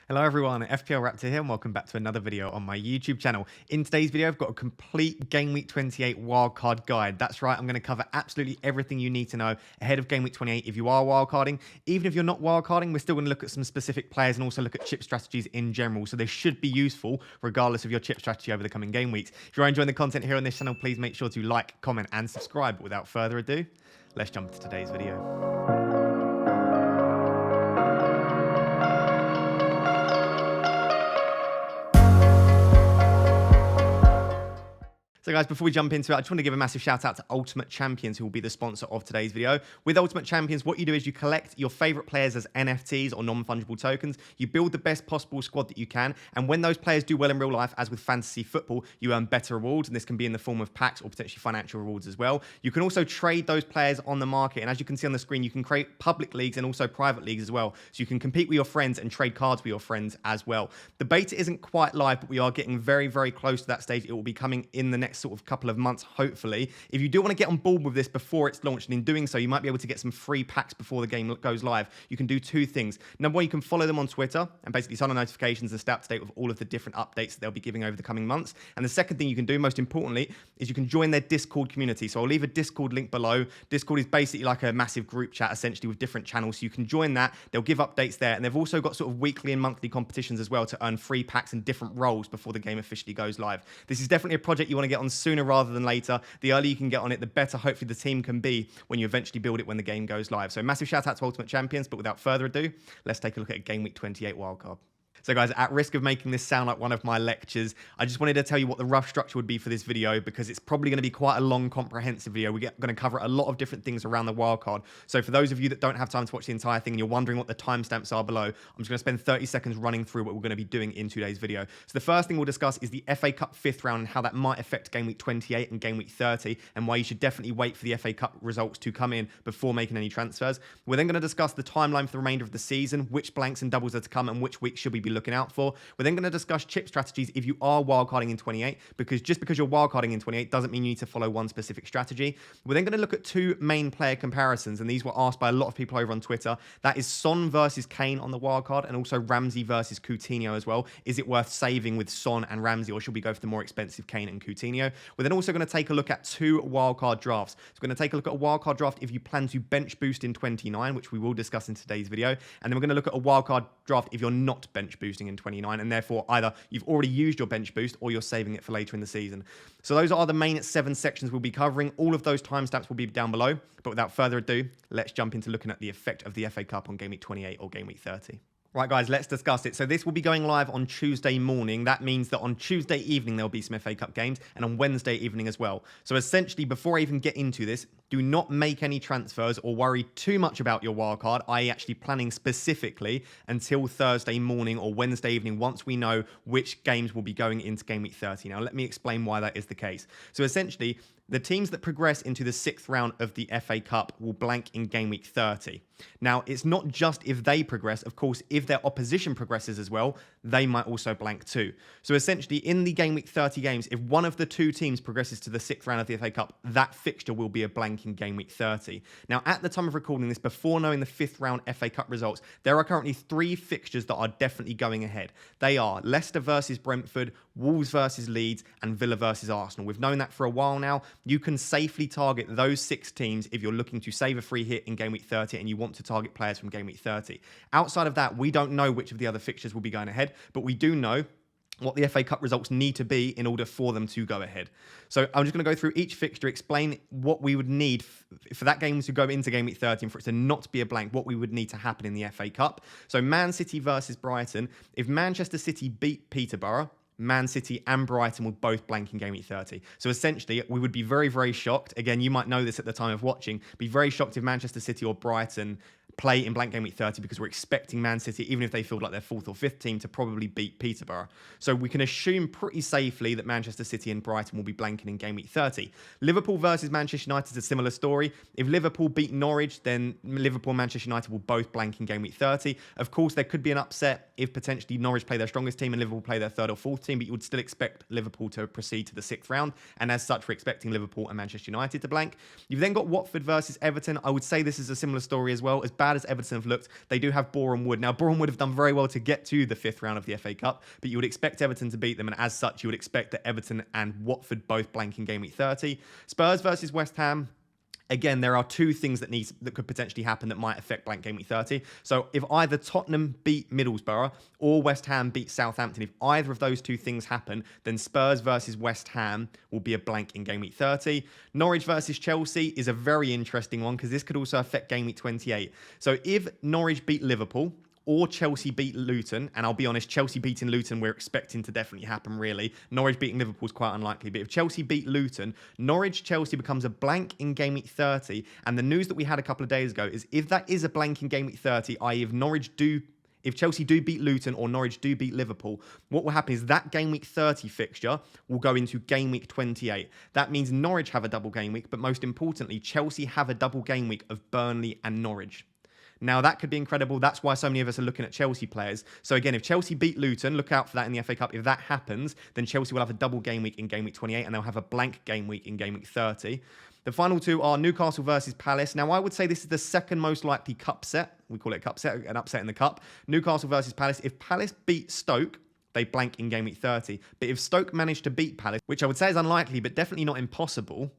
Hello everyone, FPL Raptor here and welcome back to another video on my YouTube channel. In today's video, I've got a complete Game Week 28 wildcard guide. That's right, I'm going to cover absolutely everything you need to know ahead of Game Week 28 if you are wildcarding. Even if you're not wildcarding, we're still going to look at some specific players and also look at chip strategies in general. So they should be useful regardless of your chip strategy over the coming game weeks. If you're enjoying the content here on this channel, please make sure to like, comment and subscribe. But without further ado, let's jump into today's video. So guys, before we jump into it, I just want to give a massive shout out to Ultimate Champions, who will be the sponsor of today's video. With Ultimate Champions, what you do is you collect your favorite players as NFTs or non-fungible tokens. You build the best possible squad that you can. And when those players do well in real life, as with fantasy football, you earn better rewards. And this can be in the form of packs or potentially financial rewards as well. You can also trade those players on the market. And as you can see on the screen, you can create public leagues and also private leagues as well. So you can compete with your friends and trade cards with your friends as well. The beta isn't quite live, but we are getting very, very close to that stage. It will be coming in the next sort of couple of months, hopefully. If you do want to get on board with this before it's launched, and in doing so, you might be able to get some free packs before the game goes live. You can do two things. Number one, you can follow them on Twitter and basically sign on notifications and stay up to date with all of the different updates that they'll be giving over the coming months. And the second thing you can do, most importantly, is you can join their Discord community. So I'll leave a Discord link below. Discord is basically like a massive group chat, essentially, with different channels. So you can join that. They'll give updates there. And they've also got sort of weekly and monthly competitions as well to earn free packs and different roles before the game officially goes live. This is definitely a project you want to get on sooner rather than later. The earlier you can get on it, the better hopefully the team can be when you eventually build it when the game goes live. So massive shout out to Ultimate Champions, but without further ado, let's take a look at a Game Week 28 wildcard. So guys, at risk of making this sound like one of my lectures, I just wanted to tell you what the rough structure would be for this video because it's probably going to be quite a long, comprehensive video. We're going to cover a lot of different things around the wildcard. So for those of you that don't have time to watch the entire thing and you're wondering what the timestamps are below, I'm just going to spend 30 seconds running through what we're going to be doing in today's video. So the first thing we'll discuss is the FA Cup 5th round and how that might affect Game Week 28 and Game Week 30 and why you should definitely wait for the FA Cup results to come in before making any transfers. We're then going to discuss the timeline for the remainder of the season, which blanks and doubles are to come and which weeks should we be looking out for. We're then going to discuss chip strategies if you are wildcarding in 28, because just because you're wildcarding in 28 doesn't mean you need to follow one specific strategy. We're then going to look at two main player comparisons, and these were asked by a lot of people over on Twitter. That is Son versus Kane on the wildcard, and also Ramsey versus Coutinho as well. Is it worth saving with Son and Ramsey, or should we go for the more expensive Kane and Coutinho? We're then also going to take a look at two wildcard drafts. So we're going to take a look at a wildcard draft if you plan to bench boost in 29, which we will discuss in today's video, and then we're going to look at a wildcard draft if you're not bench boosting in 29, and therefore either you've already used your bench boost or you're saving it for later in the season. So those are the main 7 sections we'll be covering. All of those timestamps will be down below. But without further ado, let's jump into looking at the effect of the FA Cup on Game Week 28 or Game Week 30. Right, guys, let's discuss it. So this will be going live on Tuesday morning. That means that on Tuesday evening, there'll be some FA Cup games and on Wednesday evening as well. So essentially, before I even get into this, do not make any transfers or worry too much about your wildcard, i.e. actually planning specifically until Thursday morning or Wednesday evening once we know which games will be going into Game Week 30. Now, let me explain why that is the case. So essentially, the teams that progress into the 6th round of the FA Cup will blank in Game Week 30. Now, it's not just if they progress. Of course, if their opposition progresses as well, they might also blank too. So essentially, in the Game Week 30 games, if one of the two teams progresses to the 6th round of the FA Cup, that fixture will be a blank in Game Week 30. Now, at the time of recording this, before knowing the 5th round FA Cup results, there are currently 3 fixtures that are definitely going ahead. They are Leicester versus Brentford, Wolves versus Leeds, and Villa versus Arsenal. We've known that for a while now. You can safely target those 6 teams if you're looking to save a free hit in Game Week 30 and you want to target players from Game Week 30. Outside of that, we don't know which of the other fixtures will be going ahead, but we do know what the FA Cup results need to be in order for them to go ahead. So I'm just going to go through each fixture, explain what we would need for that game to go into Game Week 30 and for it to not be a blank, what we would need to happen in the FA Cup. So Man City versus Brighton. If Manchester City beat Peterborough, Man City and Brighton will both blank in Game Week 30. So essentially, we would be very, very shocked. Again, you might know this at the time of watching. Be very shocked if Manchester City or Brighton play in blank Game Week 30 because we're expecting Man City, even if they feel like their 4th or 5th team, to probably beat Peterborough. So we can assume pretty safely that Manchester City and Brighton will be blanking in Game Week 30. Liverpool versus Manchester United is a similar story. If Liverpool beat Norwich, then Liverpool and Manchester United will both blank in Game Week 30. Of course, there could be an upset if potentially Norwich play their strongest team and Liverpool play their 3rd or 4th team, but you would still expect Liverpool to proceed to the 6th round. And as such, we're expecting Liverpool and Manchester United to blank. You've then got Watford versus Everton. I would say this is a similar story as well. As bad bad as Everton have looked, they do have Boreham Wood. Now, Boreham Wood have done very well to get to the 5th round of the FA Cup, but you would expect Everton to beat them, and as such, you would expect that Everton and Watford both blank in game week 30. Spurs versus West Ham. Again, there are two things that could potentially happen that might affect blank game week 30. So if either Tottenham beat Middlesbrough or West Ham beat Southampton, if either of those two things happen, then Spurs versus West Ham will be a blank in game week 30. Norwich versus Chelsea is a very interesting one because this could also affect game week 28. So if Norwich beat Liverpool, or Chelsea beat Luton, and I'll be honest, Chelsea beating Luton we're expecting to definitely happen, really. Norwich beating Liverpool is quite unlikely, but if Chelsea beat Luton, Norwich-Chelsea becomes a blank in game week 30, and the news that we had a couple of days ago is if that is a blank in game week 30, i.e. if Chelsea do beat Luton or Norwich do beat Liverpool, what will happen is that game week 30 fixture will go into game week 28. That means Norwich have a double game week, but most importantly, Chelsea have a double game week of Burnley and Norwich. Now, that could be incredible. That's why so many of us are looking at Chelsea players. So again, if Chelsea beat Luton, look out for that in the FA Cup. If that happens, then Chelsea will have a double game week in game week 28, and they'll have a blank game week in game week 30. The final two are Newcastle versus Palace. Now, I would say this is the second most likely cup set. We call it a cup set, an upset in the cup. Newcastle versus Palace. If Palace beat Stoke, they blank in game week 30. But if Stoke managed to beat Palace, which I would say is unlikely, but definitely not impossible,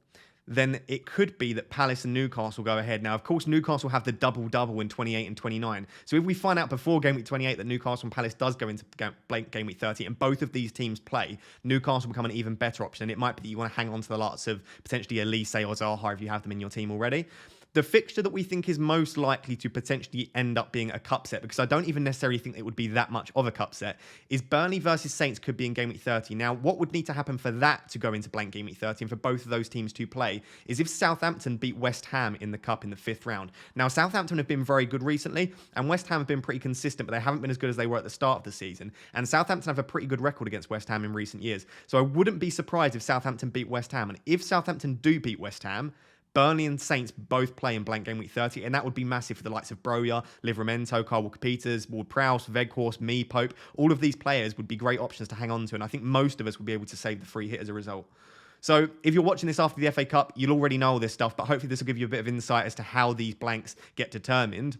then it could be that Palace and Newcastle go ahead. Now, of course, Newcastle have the double-double in 28 and 29. So if we find out before game week 28 that Newcastle and Palace does go into blank game week 30 and both of these teams play, Newcastle will become an even better option. And it might be that you want to hang on to the lots of potentially Elise or Zaha if you have them in your team already. The fixture that we think is most likely to potentially end up being a cup set, because I don't even necessarily think it would be that much of a cup set, is Burnley versus Saints could be in game week 30. Now, what would need to happen for that to go into blank game week 30 and for both of those teams to play is if Southampton beat West Ham in the cup in the 5th round. Now, Southampton have been very good recently, and West Ham have been pretty consistent, but they haven't been as good as they were at the start of the season. And Southampton have a pretty good record against West Ham in recent years. So I wouldn't be surprised if Southampton beat West Ham. And if Southampton do beat West Ham, Burnley and Saints both play in blank game week 30, and that would be massive for the likes of Broja, Livramento, Kyle Walker-Peters, Ward-Prowse, Weghorst, me, Pope. All of these players would be great options to hang on to, and I think most of us would be able to save the free hit as a result. So if you're watching this after the FA Cup, you'll already know all this stuff, but hopefully this will give you a bit of insight as to how these blanks get determined.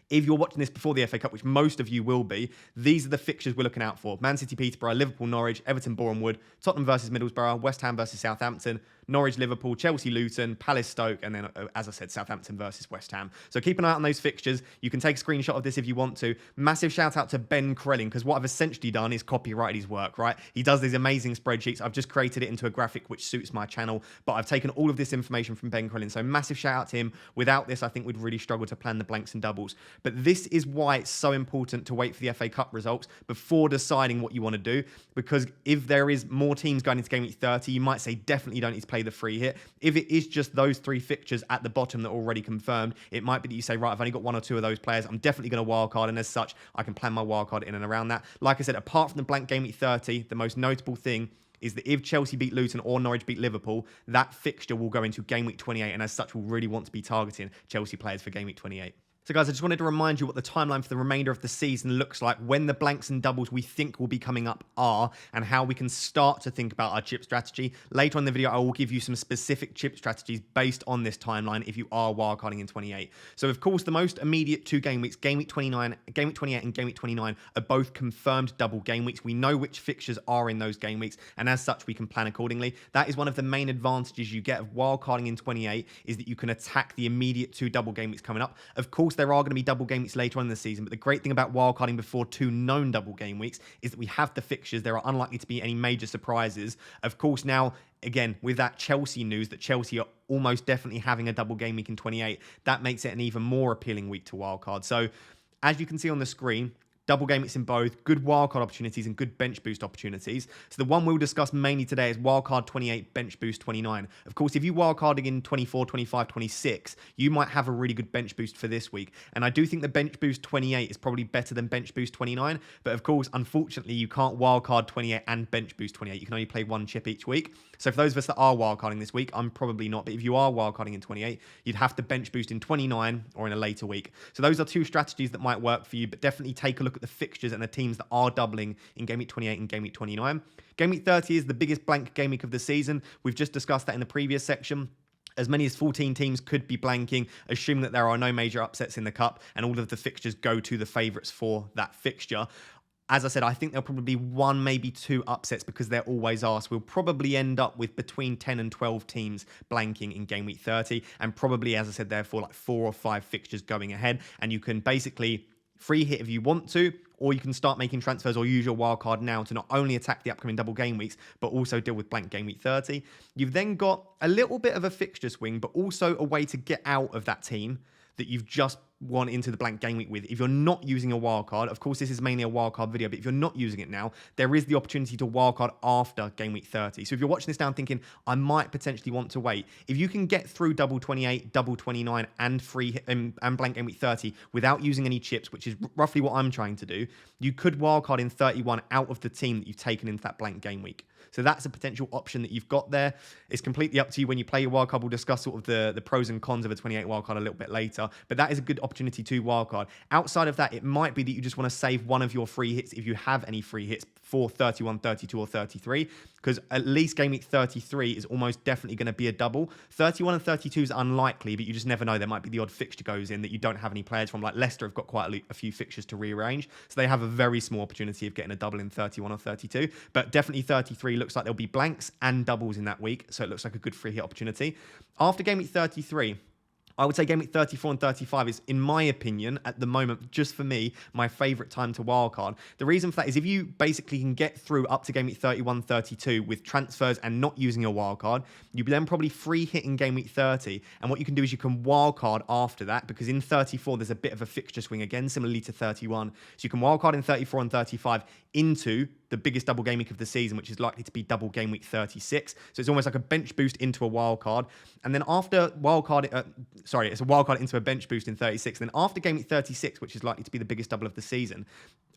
If you're watching this before the FA Cup, which most of you will be, these are the fixtures we're looking out for. Man City, Peterborough, Liverpool, Norwich, Everton, Boreham Wood, Tottenham versus Middlesbrough, West Ham versus Southampton, Norwich, Liverpool, Chelsea, Luton, Palace, Stoke, and then, as I said, Southampton versus West Ham. So keep an eye out on those fixtures. You can take a screenshot of this if you want to. Massive shout out to Ben Krelling, because what I've essentially done is copyrighted his work, right? He does these amazing spreadsheets. I've just created it into a graphic which suits my channel, but I've taken all of this information from Ben Krelling. So massive shout out to him. Without this, I think we'd really struggle to plan the blanks and doubles. But this is why it's so important to wait for the FA Cup results before deciding what you want to do, because if there is more teams going into game week 30, you might say definitely don't need to play the free hit. If it is just those three fixtures at the bottom that are already confirmed, it might be that you say, right, I've only got one or two of those players. I'm definitely going to wildcard, and as such, I can plan my wildcard in and around that. Like I said, apart from the blank game week 30, the most notable thing is that if Chelsea beat Luton or Norwich beat Liverpool, that fixture will go into game week 28, and as such, we'll really want to be targeting Chelsea players for game week 28. So guys, I just wanted to remind you what the timeline for the remainder of the season looks like, when the blanks and doubles we think will be coming up are, and how we can start to think about our chip strategy. Later on in the video, I will give you some specific chip strategies based on this timeline if you are wildcarding in 28. So of course, the most immediate two game weeks, game week 29, game week 28 and game week 29 are both confirmed double game weeks. We know which fixtures are in those game weeks, and as such, we can plan accordingly. That is one of the main advantages you get of wildcarding in 28, is that you can attack the immediate two double game weeks coming up. Of course, there are going to be double game weeks later on in the season, but the great thing about wildcarding before two known double game weeks is that we have the fixtures. There are unlikely to be any major surprises. Of course, now, again, with that Chelsea news, that Chelsea are almost definitely having a double game week in 28, that makes it an even more appealing week to wildcard. So, as you can see on the screen, double game weeks in both, good wildcard opportunities and good bench boost opportunities. So the one we'll discuss mainly today is wildcard 28, bench boost 29. Of course, if you wildcarding in 24, 25, 26, you might have a really good bench boost for this week. And I do think the bench boost 28 is probably better than bench boost 29. But of course, unfortunately, you can't wildcard 28 and bench boost 28. You can only play one chip each week. So for those of us that are wildcarding this week, I'm probably not. But if you are wildcarding in 28, you'd have to bench boost in 29 or in a later week. So those are two strategies that might work for you, but definitely take a look at the fixtures and the teams that are doubling in game week 28 and game week 29. Game week 30 is the biggest blank game week of the season. We've just discussed that in the previous section. As many as 14 teams could be blanking, assuming that there are no major upsets in the cup and all of the fixtures go to the favourites for that fixture. As I said, I think there'll probably be one, maybe two upsets because there always are. So we'll probably end up with between 10 and 12 teams blanking in Game Week 30. And probably, as I said, therefore, like 4 or 5 fixtures going ahead. And you can basically free hit if you want to, or you can start making transfers or use your wildcard now to not only attack the upcoming double game weeks, but also deal with blank game week 30. You've then got a little bit of a fixture swing, but also a way to get out of that team that you've just won into the blank game week with. If you're not using a wildcard, of course, this is mainly a wildcard video, but if you're not using it now, there is the opportunity to wildcard after game week 30. So if you're watching this down thinking, I might potentially want to wait, if you can get through GW28, GW29, and free and blank game week 30 without using any chips, which is roughly what I'm trying to do, you could wildcard in 31 out of the team that you've taken into that blank game week. So that's a potential option that you've got there. It's completely up to you when you play your wildcard. We'll discuss sort of the pros and cons of a 28 wildcard a little bit later, but that is a good opportunity to wildcard. Outside of that, it might be that you just want to save one of your free hits if you have any free hits for 31, 32, or 33, because at least game week 33 is almost definitely going to be a double. 31 and 32 is unlikely, but you just never know. There might be the odd fixture goes in that you don't have any players from. Like Leicester have got quite a few fixtures to rearrange, so they have a very small opportunity of getting a double in 31 or 32. But definitely 33 looks like there'll be blanks and doubles in that week, so it looks like a good free hit opportunity. After game week 33, I would say game week 34 and 35 is, in my opinion, at the moment, just for me, my favourite time to wildcard. The reason for that is if you basically can get through up to game week 31, 32 with transfers and not using your wildcard, you then probably free hit in game week 30. And what you can do is you can wildcard after that, because in 34, there's a bit of a fixture swing again, similarly to 31. So you can wildcard in 34 and 35 into the biggest double game week of the season, which is likely to be double game week 36. So it's almost like a bench boost into a wildcard. And then after wildcard, it's a wildcard into a bench boost in 36. And then after game week 36, which is likely to be the biggest double of the season,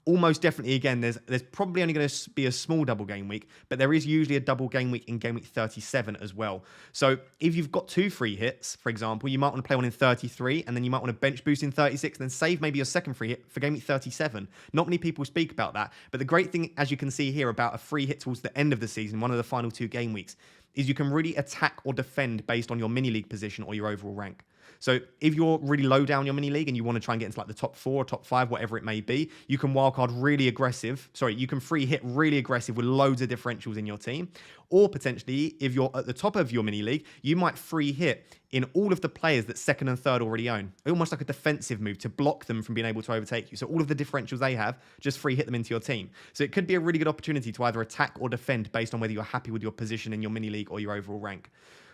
almost definitely, again, there's probably only going to be a small double game week, but there is usually a double game week in game week 37 as well. So if you've got 2 free hits, for example, you might want to play one in 33, and then you might want to bench boost in 36, and then save maybe your second free hit for game week 37. Not many people speak about that, but the great thing, as you can see here, about a free hit towards the end of the season, one of the final 2 game weeks, is you can really attack or defend based on your mini league position or your overall rank. So if you're really low down your mini league and you want to try and get into like the top 4 or top 5, whatever it may be, you can wildcard really aggressive. You can free hit really aggressive with loads of differentials in your team. Or potentially, if you're at the top of your mini league, you might free hit in all of the players that second and third already own. Almost like a defensive move to block them from being able to overtake you. So all of the differentials they have, just free hit them into your team. So it could be a really good opportunity to either attack or defend based on whether you're happy with your position in your mini league or your overall rank.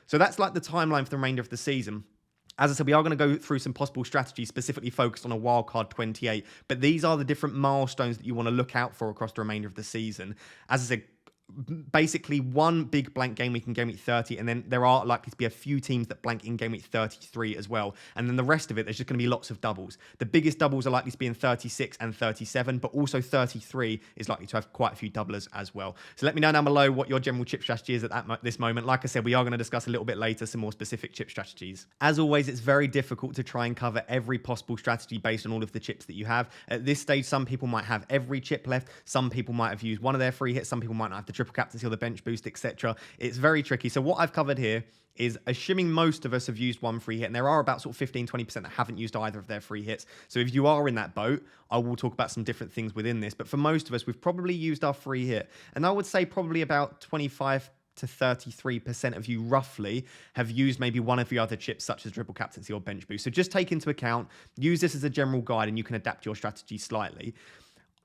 So that's like the timeline for the remainder of the season. As I said, we are going to go through some possible strategies specifically focused on a wildcard 28, but these are the different milestones that you want to look out for across the remainder of the season. As I said, basically one big blank game week in game week 30, and then there are likely to be a few teams that blank in game week 33 as well, and then the rest of it, there's just going to be lots of doubles. The biggest doubles are likely to be in 36 and 37, but also 33 is likely to have quite a few doublers as well. So let me know down below what your general chip strategy is at this moment. Like I said, we are going to discuss a little bit later some more specific chip strategies. As always, it's very difficult to try and cover every possible strategy based on all of the chips that you have. At this stage, some people might have every chip left, some people might have used one of their free hits, some people might not have the triple captaincy or the bench boost, etc. It's very tricky. So what I've covered here is assuming most of us have used one free hit, and there are about sort of 15-20% that haven't used either of their free hits. So if you are in that boat, I will talk about some different things within this, but for most of us, we've probably used our free hit, and I would say probably about 25 to 33% of you roughly have used maybe one of the other chips such as triple captaincy or bench boost. So just take into account, use this as a general guide, and you can adapt your strategy slightly.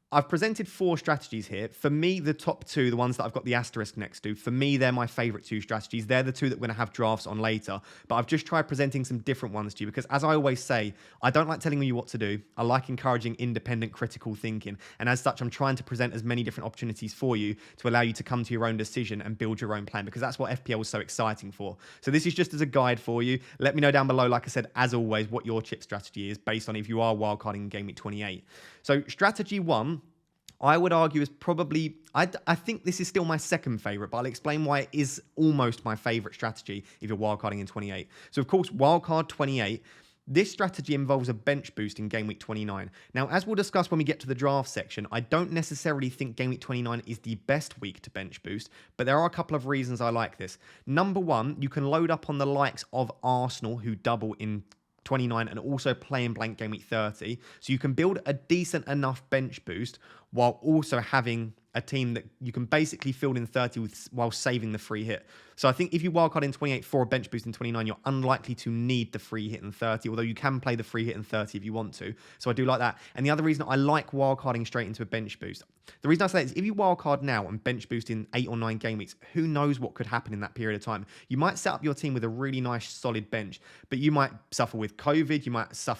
I've presented 4 strategies here. For me, the top 2, the ones that I've got the asterisk next to, for me, they're my favorite 2 strategies. They're the 2 that we're going to have drafts on later. But I've just tried presenting some different ones to you because, as I always say, I don't like telling you what to do. I like encouraging independent, critical thinking. And as such, I'm trying to present as many different opportunities for you to allow you to come to your own decision and build your own plan, because that's what FPL is so exciting for. So this is just as a guide for you. Let me know down below, like I said, as always, what your chip strategy is based on if you are wildcarding in Game Week 28. So strategy 1, I would argue is probably, I think this is still my second favorite, but I'll explain why it is almost my favorite strategy if you're wildcarding in 28. So of course, wildcard 28, This strategy involves a bench boost in Game Week 29. Now, as we'll discuss when we get to the draft section, I don't necessarily think Game Week 29 is the best week to bench boost, but there are a couple of reasons I like this. Number one, you can load up on the likes of Arsenal, who double in 29 and also play in Blank Game Week 30. So you can build a decent enough bench boost while also having a team that you can basically field in 30 while saving the free hit. So I think if you wildcard in 28 for a bench boost in 29, you're unlikely to need the free hit in 30, although you can play the free hit in 30 if you want to. So I do like that. And the other reason I like wildcarding straight into a bench boost, the reason I say that is if you wildcard now and bench boost in 8 or 9 game weeks, who knows what could happen in that period of time. You might set up your team with a really nice solid bench, but you might suffer with COVID,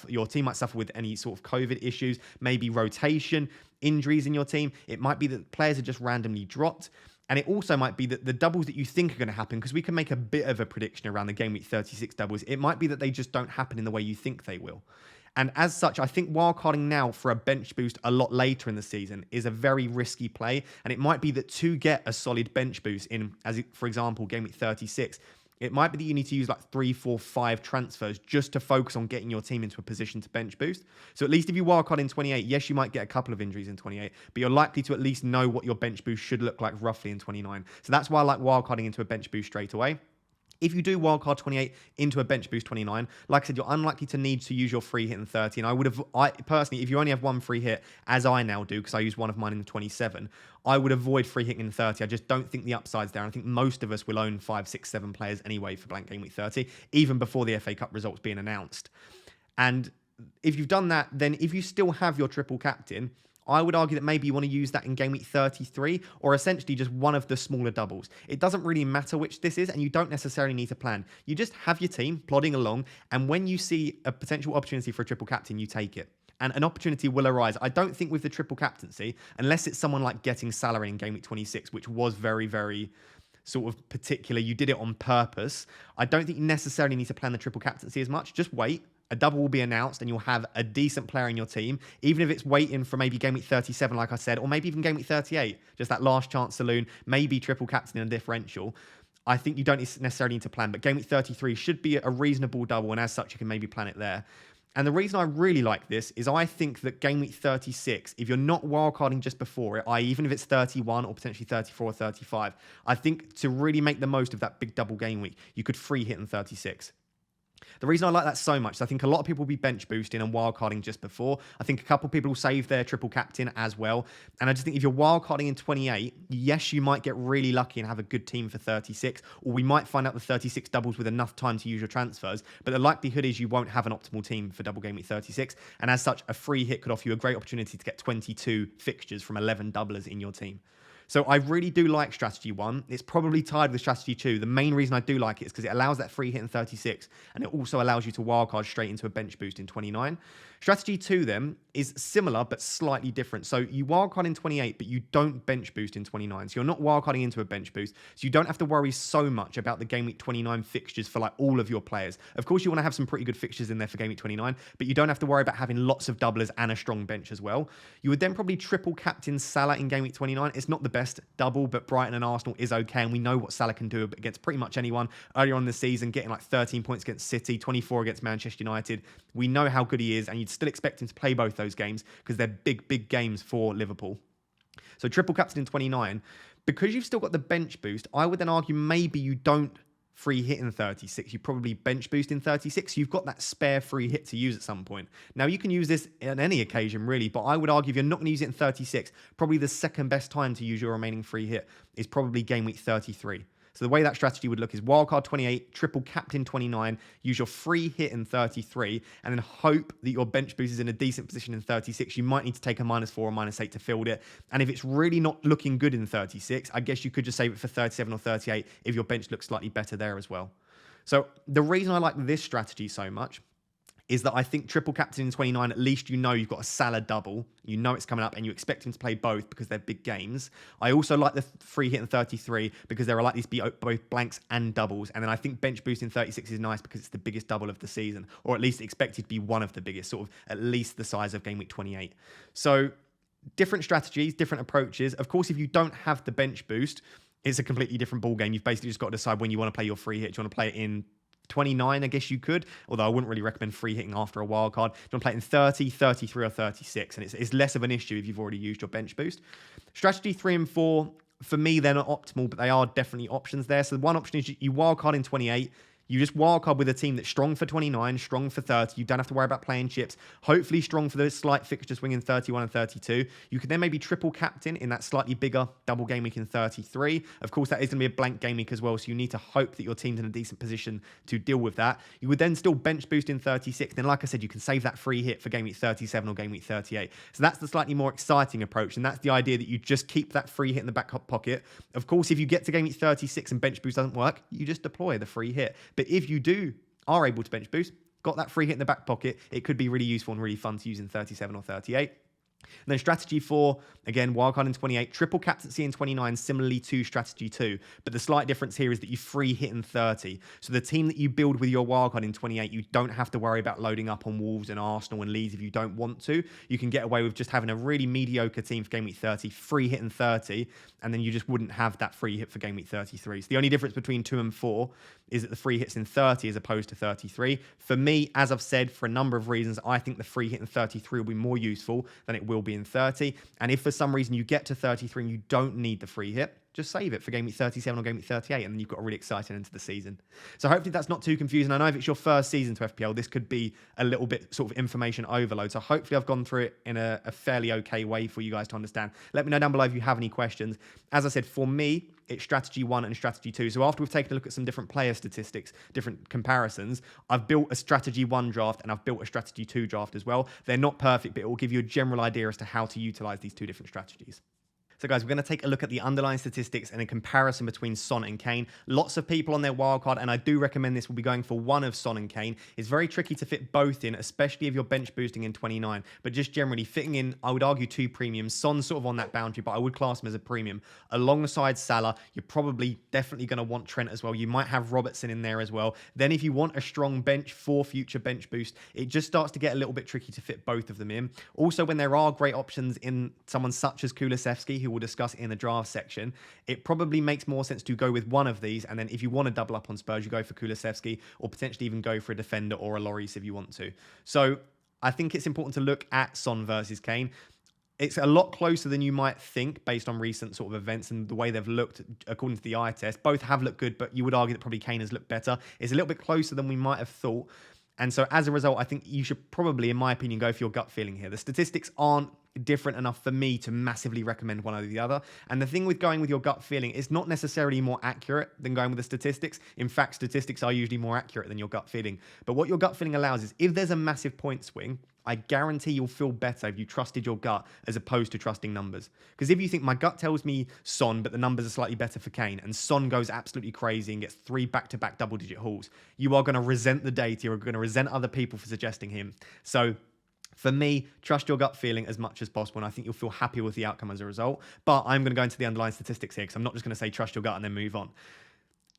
your team might suffer with any sort of COVID issues, maybe rotation, injuries in your team. It might be that players are just randomly dropped. And it also might be that the doubles that you think are going to happen, because we can make a bit of a prediction around the Game Week 36 doubles, it might be that they just don't happen in the way you think they will. And as such, I think wildcarding now for a bench boost a lot later in the season is a very risky play. And it might be that to get a solid bench boost in, for example, Game Week 36, it might be that you need to use like 3, 4, 5 transfers just to focus on getting your team into a position to bench boost. So at least if you wildcard in 28, yes, you might get a couple of injuries in 28, but you're likely to at least know what your bench boost should look like roughly in 29. So that's why I like wildcarding into a bench boost straight away. If you do wildcard 28 into a bench boost 29, like I said, you're unlikely to need to use your free hit in 30. And I personally, if you only have one free hit, as I now do, because I use one of mine in the 27, I would avoid free hitting in 30. I just don't think the upside's there. And I think most of us will own 5, 6, 7 players anyway for Blank Game Week 30, even before the FA Cup results being announced. And if you've done that, then if you still have your triple captain, I would argue that maybe you want to use that in Game Week 33 or essentially just one of the smaller doubles. It doesn't really matter which this is, and you don't necessarily need to plan. You just have your team plodding along, and when you see a potential opportunity for a triple captain, you take it. And an opportunity will arise. I don't think with the triple captaincy, unless it's someone like getting Salah in Game Week 26, which was very, very sort of particular, you did it on purpose. I don't think you necessarily need to plan the triple captaincy as much. Just wait. A double will be announced and you'll have a decent player in your team, even if it's waiting for maybe Game Week 37, like I said, or maybe even Game Week 38, just that last chance saloon, maybe triple captain in a differential. I think you don't necessarily need to plan, but Game Week 33 should be a reasonable double, and as such, you can maybe plan it there. And the reason I really like this is I think that Game Week 36, if you're not wildcarding just before it, i.e. even if it's 31 or potentially 34 or 35, I think to really make the most of that big double game week, you could free hit in 36. The reason I like that so much is I think a lot of people will be bench boosting and wildcarding just before. I think a couple of people will save their triple captain as well. And I just think if you're wildcarding in 28, yes, you might get really lucky and have a good team for 36, or we might find out the 36 doubles with enough time to use your transfers. But the likelihood is you won't have an optimal team for double game week 36. And as such, a free hit could offer you a great opportunity to get 22 fixtures from 11 doublers in your team. So I really do like strategy 1. It's probably tied with strategy 2. The main reason I do like it is because it allows that free hit in 36, and it also allows you to wildcard straight into a bench boost in 29. Strategy 2 then is similar but slightly different. So you wildcard in 28, but you don't bench boost in 29. So you're not wildcarding into a bench boost. So you don't have to worry so much about the Game Week 29 fixtures for like all of your players. Of course, you want to have some pretty good fixtures in there for Game Week 29, but you don't have to worry about having lots of doublers and a strong bench as well. You would then probably triple captain Salah in Game Week 29. It's not the best double, but Brighton and Arsenal is okay, and we know what Salah can do against pretty much anyone. Earlier on in the season, getting like 13 points against City, 24 against Manchester United. We know how good he is, and you'd still expect him to play both those games because they're big, big games for Liverpool. So triple captain in 29. Because you've still got the bench boost, I would then argue maybe you don't free hit in 36. You probably bench boost in 36. You've got that spare free hit to use at some point. Now, you can use this on any occasion, really, but I would argue if you're not going to use it in 36, probably the second best time to use your remaining free hit is probably Game Week 33. So the way that strategy would look is wildcard 28, triple captain 29, use your free hit in 33, and then hope that your bench boost is in a decent position in 36. You might need to take a -4 or -8 to field it. And if it's really not looking good in 36, I guess you could just save it for 37 or 38 if your bench looks slightly better there as well. So the reason I like this strategy so much is that I think triple captain in 29, at least you know you've got a Salah double. You know it's coming up and you expect him to play both because they're big games. I also like the free hit in 33 because there are likely to be both blanks and doubles. And then I think bench boost in 36 is nice because it's the biggest double of the season, or at least expected to be one of the biggest, sort of at least the size of Game Week 28. So different strategies, different approaches. Of course, if you don't have the bench boost, it's a completely different ball game. You've basically just got to decide when you want to play your free hit. Do you want to play it in 29, I guess you could, although I wouldn't really recommend free hitting after a wild card. You want to play it in 30, 33, or 36, and it's less of an issue if you've already used your bench boost. Strategy 3 and 4, for me, they're not optimal, but they are definitely options there. So the one option is you wild card in 28. You just wildcard with a team that's strong for 29, strong for 30. You don't have to worry about playing chips. Hopefully strong for those slight fixture swing in 31 and 32. You can then maybe triple captain in that slightly bigger double game week in 33. Of course, that is going to be a blank game week as well, so you need to hope that your team's in a decent position to deal with that. You would then still bench boost in 36. Then, like I said, you can save that free hit for game week 37 or game week 38. So that's the slightly more exciting approach, and that's the idea that you just keep that free hit in the back pocket. Of course, if you get to game week 36 and bench boost doesn't work, you just deploy the free hit. But if you are able to bench boost, got that free hit in the back pocket, it could be really useful and really fun to use in 37 or 38. And then strategy 4, again, wildcard in 28, triple captaincy in 29, similarly to strategy 2. But the slight difference here is that you free hit in 30. So the team that you build with your wildcard in 28, you don't have to worry about loading up on Wolves and Arsenal and Leeds if you don't want to. You can get away with just having a really mediocre team for game week 30, free hit in 30, and then you just wouldn't have that free hit for game week 33. So the only difference between 2 and 4 is that the free hit's in 30 as opposed to 33. For me, as I've said, for a number of reasons, I think the free hit in 33 will be more useful than it will be in 30. And if for some reason you get to 33 and you don't need the free hit, just save it for game week 37 or game week 38, and then you've got a really exciting end to the season. So hopefully that's not too confusing. I know if it's your first season to FPL, this could be a little bit sort of information overload. So hopefully I've gone through it in a fairly okay way for you guys to understand. Let me know down below if you have any questions. As I said, for me, it's strategy 1 and strategy 2. So after we've taken a look at some different player statistics, different comparisons, I've built a strategy 1 draft and I've built a strategy 2 draft as well. They're not perfect, but it will give you a general idea as to how to utilize these two different strategies. So guys, we're going to take a look at the underlying statistics and a comparison between Son and Kane. Lots of people on their wildcard, and I do recommend this, will be going for one of Son and Kane. It's very tricky to fit both in, especially if you're bench boosting in 29. But just generally fitting in, I would argue 2 premiums. Son's sort of on that boundary, but I would class him as a premium. Alongside Salah, you're probably definitely going to want Trent as well. You might have Robertson in there as well. Then if you want a strong bench for future bench boost, it just starts to get a little bit tricky to fit both of them in. Also, when there are great options in someone such as Kulusevski, who we'll discuss in the draft section, it probably makes more sense to go with one of these, and then if you want to double up on Spurs, you go for Kulusevski, or potentially even go for a defender or a Lloris if you want to. So I think it's important to look at Son versus Kane. It's a lot closer than you might think based on recent sort of events and the way they've looked according to the eye test. Both have looked good, but you would argue that probably Kane has looked better. It's a little bit closer than we might have thought. And so as a result, I think you should probably, in my opinion, go for your gut feeling here. The statistics aren't different enough for me to massively recommend one over the other. And the thing with going with your gut feeling is not necessarily more accurate than going with the statistics. In fact, statistics are usually more accurate than your gut feeling. But what your gut feeling allows is if there's a massive point swing, I guarantee you'll feel better if you trusted your gut as opposed to trusting numbers. Because if you think my gut tells me Son, but the numbers are slightly better for Kane, and Son goes absolutely crazy and gets 3 back-to-back double-digit hauls, you are going to resent the data. You're going to resent other people for suggesting him. So for me, trust your gut feeling as much as possible, and I think you'll feel happy with the outcome as a result. But I'm going to go into the underlying statistics here because I'm not just going to say trust your gut and then move on.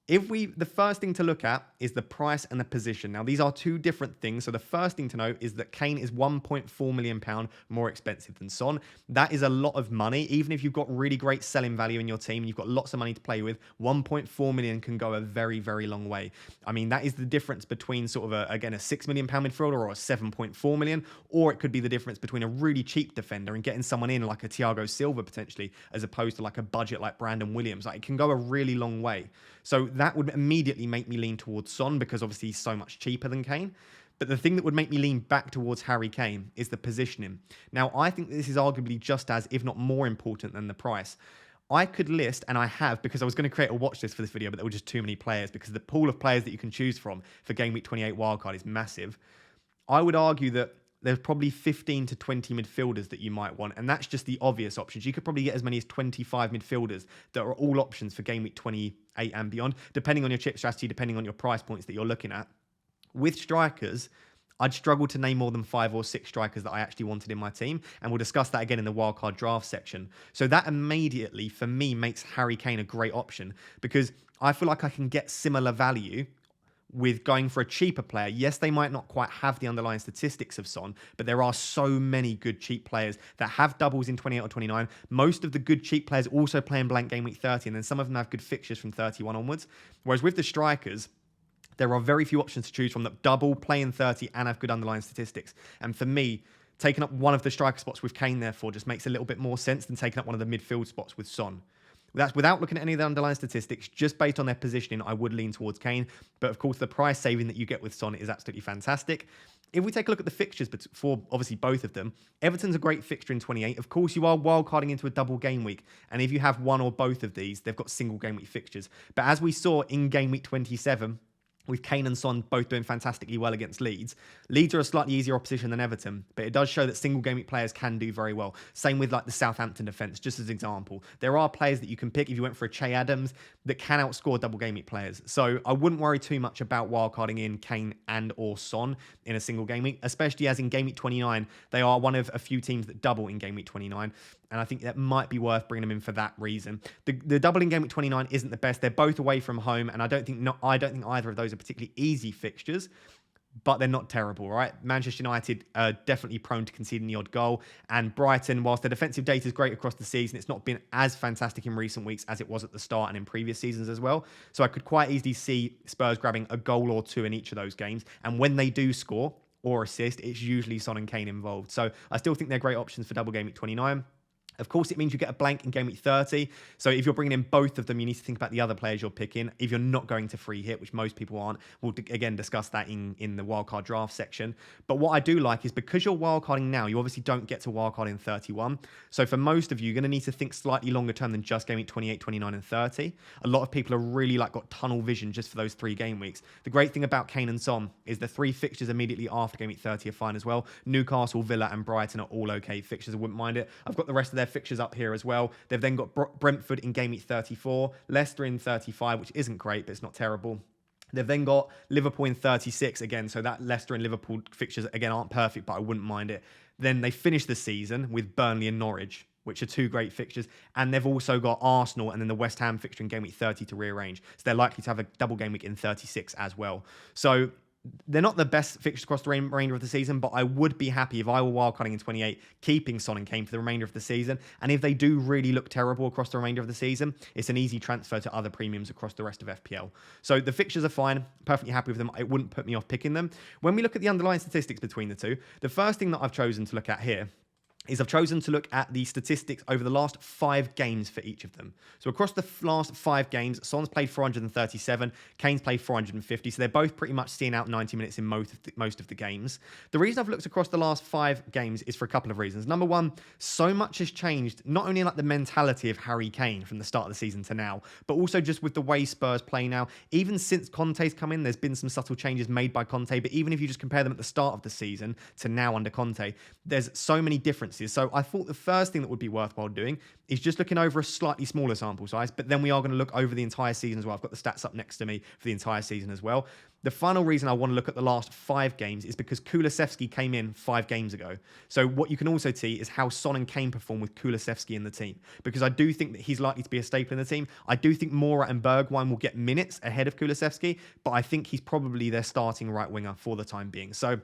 The first thing to look at is the price and the position. Now, these are 2 different things. So the first thing to note is that Kane is £1.4 million more expensive than Son. That is a lot of money. Even if you've got really great selling value in your team and you've got lots of money to play with, 1.4 million can go a very, very long way. I mean, that is the difference between sort of, a £6 million midfielder or a 7.4 million, or it could be the difference between a really cheap defender and getting someone in like a Thiago Silva potentially, as opposed to like a budget like Brandon Williams. Like, it can go a really long way. So that would immediately make me lean towards Son because obviously he's so much cheaper than Kane. But the thing that would make me lean back towards Harry Kane is the positioning. Now, I think this is arguably just as, if not more important than the price. I could list, and I have, because I was going to create a watch list for this video, but there were just too many players because the pool of players that you can choose from for Game Week 28 wildcard is massive. I would argue that there's probably 15 to 20 midfielders that you might want, and that's just the obvious options. You could probably get as many as 25 midfielders that are all options for Game Week 28 and beyond, depending on your chip strategy, depending on your price points that you're looking at. With strikers, I'd struggle to name more than 5 or 6 strikers that I actually wanted in my team, and we'll discuss that again in the wildcard draft section. So that immediately, for me, makes Harry Kane a great option because I feel like I can get similar value with going for a cheaper player. Yes, they might not quite have the underlying statistics of Son, but there are so many good cheap players that have doubles in 28 or 29. Most of the good cheap players also play in blank game week 30, and then some of them have good fixtures from 31 onwards. Whereas with the strikers, There are very few options to choose from that double, play in 30, and have good underlying statistics. And for me, taking up one of the striker spots with Kane, therefore, just makes a little bit more sense than taking up one of the midfield spots with Son. That's without looking at any of the underlying statistics, just based on their positioning, I would lean towards Kane. But of course, the price saving that you get with Son is absolutely fantastic. If we take a look at the fixtures for obviously both of them, Everton's a great fixture in 28. Of course, you are wildcarding into a double game week. And if you have one or both of these, they've got single game week fixtures. But as we saw in game week 27, with Kane and Son both doing fantastically well against Leeds. Leeds are a slightly easier opposition than Everton, but it does show that single game week players can do very well. Same with like the Southampton defence, just as an example. There are players that you can pick if you went for a Che Adams that can outscore double game week players. So I wouldn't worry too much about wildcarding in Kane and or Son in a single game week, especially as in game week 29, they are one of a few teams that double in game week 29. And I think that might be worth bringing them in for that reason. The double in game week 29 isn't the best. They're both away from home, and I don't think either of those are particularly easy fixtures, but they're not terrible, right? Manchester United are definitely prone to conceding the odd goal, and Brighton, whilst their defensive data is great across the season, it's not been as fantastic in recent weeks as it was at the start and in previous seasons as well. So I could quite easily see Spurs grabbing a goal or two in each of those games, and when they do score or assist, it's usually Son and Kane involved. So I still think they're great options for double game week 29. Of course, it means you get a blank in game week 30. So if you're bringing in both of them, you need to think about the other players you're picking. If you're not going to free hit, which most people aren't, we'll again discuss that in the wildcard draft section. But what I do like is because you're wildcarding now, you obviously don't get to wildcard in 31. So for most of you, you're going to need to think slightly longer term than just game week 28, 29, and 30. A lot of people are really like got tunnel vision just for those 3 game weeks. The great thing about Kane and Son is the 3 fixtures immediately after game week 30 are fine as well. Newcastle, Villa, and Brighton are all okay fixtures. I wouldn't mind it. I've got the rest of their fixtures up here as well. They've then got Brentford in game week 34, Leicester in 35, which isn't great, but it's not terrible. They've then got Liverpool in 36 again, so that Leicester and Liverpool fixtures again aren't perfect, but I wouldn't mind it. Then they finish the season with Burnley and Norwich, which are 2 great fixtures, and they've also got Arsenal and then the West Ham fixture in game week 30 to rearrange. So they're likely to have a double game week in 36 as well. So they're not the best fixtures across the remainder of the season, but I would be happy if I were wildcarding in 28, keeping Son and Kane for the remainder of the season. And if they do really look terrible across the remainder of the season, it's an easy transfer to other premiums across the rest of FPL. So the fixtures are fine, perfectly happy with them. It wouldn't put me off picking them. When we look at the underlying statistics between the two, the first thing that I've chosen to look at here is I've chosen to look at the statistics over the last 5 games for each of them. So across the last 5 games, Son's played 437, Kane's played 450, so they're both pretty much seeing out 90 minutes in most of the games. The reason I've looked across the last 5 games is for a couple of reasons. Number one, so much has changed, not only in like the mentality of Harry Kane from the start of the season to now, but also just with the way Spurs play now. Even since Conte's come in, there's been some subtle changes made by Conte, but even if you just compare them at the start of the season to now under Conte, there's so many differences. So I thought the first thing that would be worthwhile doing is just looking over a slightly smaller sample size, but then we are going to look over the entire season as well. I've got the stats up next to me for the entire season as well. The final reason I want to look at the last 5 games is because Kulusevski came in 5 games ago. So what you can also see is how Son and Kane perform with Kulusevski in the team, because I do think that he's likely to be a staple in the team. I do think Mora and Bergwijn will get minutes ahead of Kulusevski, but I think he's probably their starting right winger for the time being. So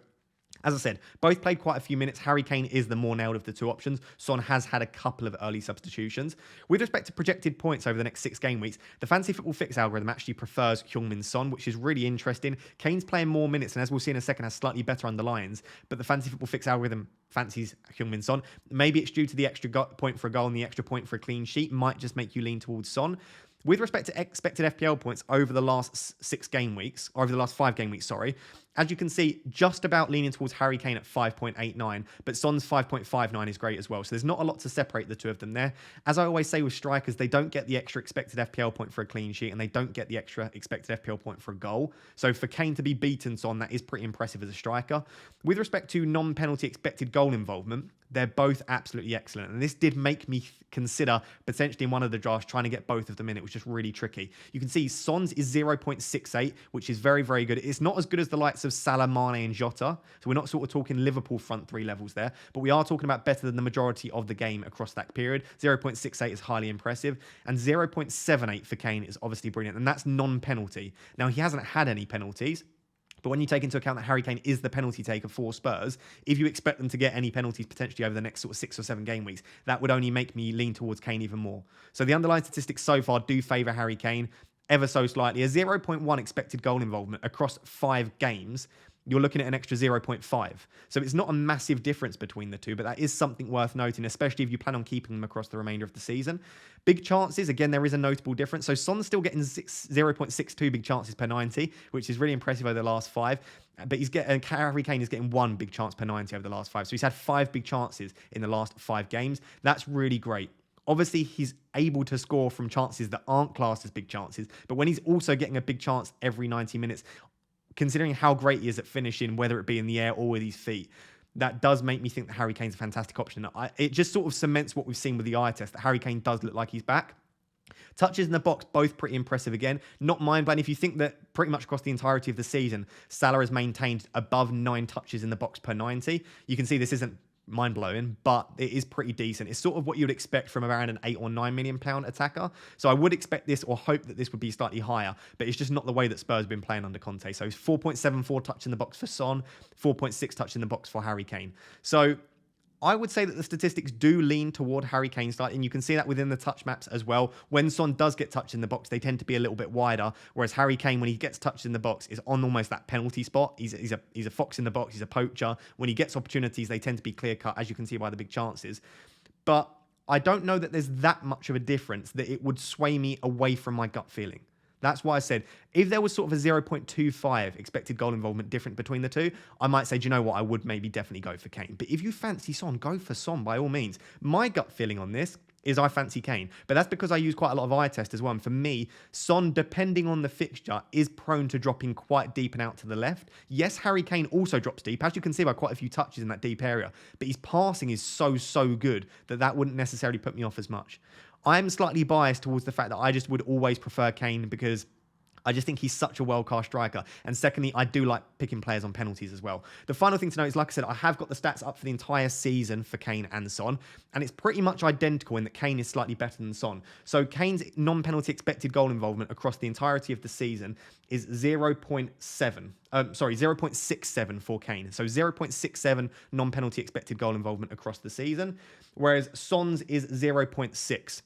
as I said, both played quite a few minutes. Harry Kane is the more nailed of the 2 options. Son has had a couple of early substitutions. With respect to projected points over the next 6 game weeks, the Fantasy Football Fix algorithm actually prefers Heung-min Son, which is really interesting. Kane's playing more minutes, and as we'll see in a second, has slightly better underlines, but the Fantasy Football Fix algorithm fancies Heung-min Son. Maybe it's due to the extra point for a goal and the extra point for a clean sheet might just make you lean towards Son. With respect to expected FPL points over the last 6 game weeks, or over the last 5 game weeks, sorry, as you can see, just about leaning towards Harry Kane at 5.89, but Son's 5.59 is great as well. So there's not a lot to separate the 2 of them there. As I always say with strikers, they don't get the extra expected FPL point for a clean sheet, and they don't get the extra expected FPL point for a goal. So for Kane to be beaten Son, that is pretty impressive as a striker. With respect to non-penalty expected goal involvement, they're both absolutely excellent. And this did make me consider potentially in one of the drafts trying to get both of them in. It was just really tricky. You can see Son's is 0.68, which is very, very good. It's not as good as the likes of Salah, Mane, and Jota. So we're not sort of talking Liverpool front 3 levels there, but we are talking about better than the majority of the game across that period. 0.68 is highly impressive, and 0.78 for Kane is obviously brilliant, and that's non-penalty. Now, he hasn't had any penalties, but when you take into account that Harry Kane is the penalty taker for Spurs, if you expect them to get any penalties potentially over the next sort of 6 or 7 game weeks, that would only make me lean towards Kane even more. So the underlying statistics so far do favour Harry Kane. ever so slightly. A 0.1 expected goal involvement across 5 games, you're looking at an extra 0.5. So it's not a massive difference between the two, but that is something worth noting, especially if you plan on keeping them across the remainder of the season. Big chances, again, there is a notable difference. So Son's still getting 0.62 big chances per 90, which is really impressive over the last 5. But Harry Kane is getting 1 big chance per 90 over the last 5. So he's had 5 big chances in the last 5 games. That's really great. Obviously, he's able to score from chances that aren't classed as big chances, but when he's also getting a big chance every 90 minutes, considering how great he is at finishing, whether it be in the air or with his feet, that does make me think that Harry Kane's a fantastic option. It just sort of cements what we've seen with the eye test, that Harry Kane does look like he's back. Touches in the box, both pretty impressive again. Not mind-blowing. If you think that pretty much across the entirety of the season, Salah has maintained above 9 touches in the box per 90. You can see this isn't mind-blowing, but it is pretty decent. It's sort of what you'd expect from around an £8 or £9 million attacker. So I would expect this, or hope that this would be slightly higher, but it's just not the way that Spurs have been playing under Conte. So 4.74 touch in the box for Son, 4.6 touch in the box for Harry Kane. So I would say that the statistics do lean toward Harry Kane slightly, and you can see that within the touch maps as well. When Son does get touched in the box, they tend to be a little bit wider, whereas Harry Kane, when he gets touched in the box, is on almost that penalty spot. He's a fox in the box, he's a poacher. When he gets opportunities, they tend to be clear-cut, as you can see by the big chances. But I don't know that there's that much of a difference that it would sway me away from my gut feeling. That's why I said, if there was sort of a 0.25 expected goal involvement different between the two, I might say, do you know what, I would maybe definitely go for Kane. But if you fancy Son, go for Son by all means. My gut feeling on this is I fancy Kane. But that's because I use quite a lot of eye test as well. And for me, Son, depending on the fixture, is prone to dropping quite deep and out to the left. Yes, Harry Kane also drops deep, as you can see by quite a few touches in that deep area. But his passing is so good that wouldn't necessarily put me off as much. I'm slightly biased towards the fact that I just would always prefer Kane because I just think he's such a world-class striker. And secondly, I do like picking players on penalties as well. The final thing to note is, like I said, I have got the stats up for the entire season for Kane and Son, and it's pretty much identical in that Kane is slightly better than Son. So Kane's non-penalty expected goal involvement across the entirety of the season is 0.67 for Kane. So 0.67 non-penalty expected goal involvement across the season, whereas Son's is 0.6.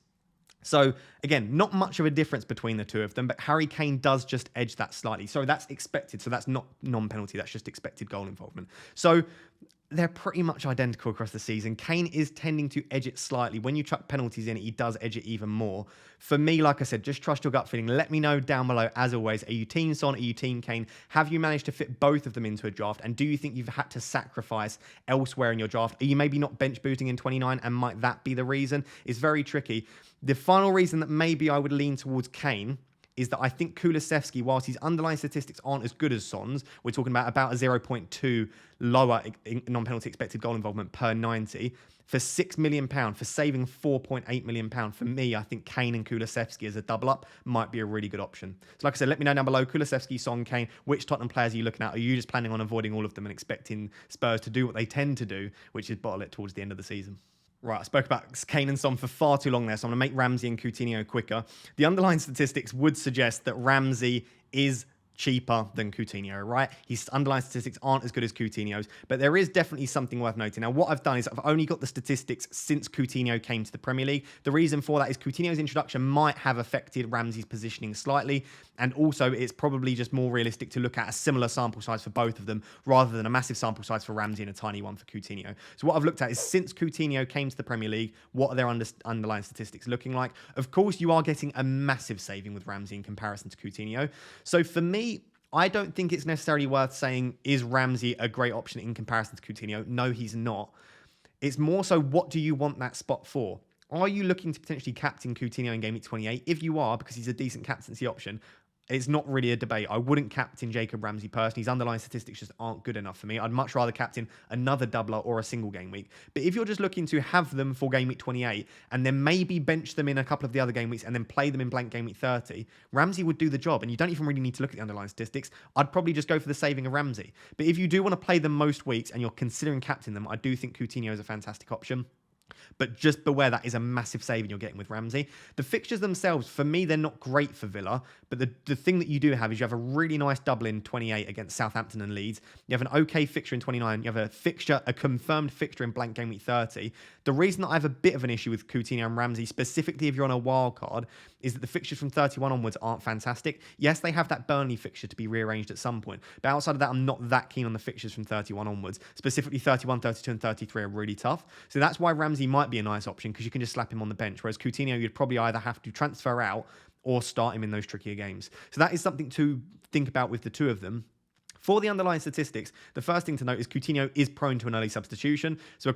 So, again, not much of a difference between the two of them, but Harry Kane does just edge that slightly. So that's expected. So that's not non-penalty. That's just expected goal involvement. So they're pretty much identical across the season. Kane is tending to edge it slightly. When you chuck penalties in it, he does edge it even more. For me, like I said, just trust your gut feeling. Let me know down below, as always. Are you team Son? Are you team Kane? Have you managed to fit both of them into a draft? And do you think you've had to sacrifice elsewhere in your draft? Are you maybe not bench boosting in 29? And might that be the reason? It's very tricky. The final reason that maybe I would lean towards Kane is that I think Kulusevski, whilst his underlying statistics aren't as good as Son's, we're talking about a 0.2 lower non-penalty expected goal involvement per 90, for £6 million, for saving £4.8 million, for me, I think Kane and Kulusevski as a double up might be a really good option. So like I said, let me know down below, Kulusevski, Son, Kane, which Tottenham players are you looking at? Are you just planning on avoiding all of them and expecting Spurs to do what they tend to do, which is bottle it towards the end of the season? Right, I spoke about Kane and Son for far too long there, so I'm going to make Ramsey and Coutinho quicker. The underlying statistics would suggest that Ramsey is cheaper than Coutinho, right? His underlying statistics aren't as good as Coutinho's, but there is definitely something worth noting. Now, what I've done is I've only got the statistics since Coutinho came to the Premier League. The reason for that is Coutinho's introduction might have affected Ramsey's positioning slightly, and also it's probably just more realistic to look at a similar sample size for both of them rather than a massive sample size for Ramsey and a tiny one for Coutinho. So what I've looked at is since Coutinho came to the Premier League, what are their underlying statistics looking like? Of course, you are getting a massive saving with Ramsey in comparison to Coutinho. So for me, I don't think it's necessarily worth saying, is Ramsey a great option in comparison to Coutinho? No, he's not. It's more so, what do you want that spot for? Are you looking to potentially captain Coutinho in Game Week 28? If you are, because he's a decent captaincy option, it's not really a debate. I wouldn't captain Jacob Ramsey personally. His underlying statistics just aren't good enough for me. I'd much rather captain another doubler or a single game week. But if you're just looking to have them for Game Week 28 and then maybe bench them in a couple of the other game weeks and then play them in Blank Game Week 30, Ramsey would do the job. And you don't even really need to look at the underlying statistics. I'd probably just go for the saving of Ramsey. But if you do want to play them most weeks and you're considering captaining them, I do think Coutinho is a fantastic option. But just beware, that is a massive saving you're getting with Ramsey. The fixtures themselves, for me, they're not great for Villa. But the thing that you do have is you have a really nice double in 28 against Southampton and Leeds. You have an okay fixture in 29. You have a confirmed fixture in Blank Gameweek 30. The reason that I have a bit of an issue with Coutinho and Ramsey, specifically if you're on a wild card, is that the fixtures from 31 onwards aren't fantastic. Yes, they have that Burnley fixture to be rearranged at some point. But outside of that, I'm not that keen on the fixtures from 31 onwards. Specifically, 31, 32, and 33 are really tough. So that's why Ramsey might be a nice option, because you can just slap him on the bench. Whereas Coutinho, you'd probably either have to transfer out or start him in those trickier games. So that is something to think about with the two of them. For the underlying statistics, the first thing to note is Coutinho is prone to an early substitution. So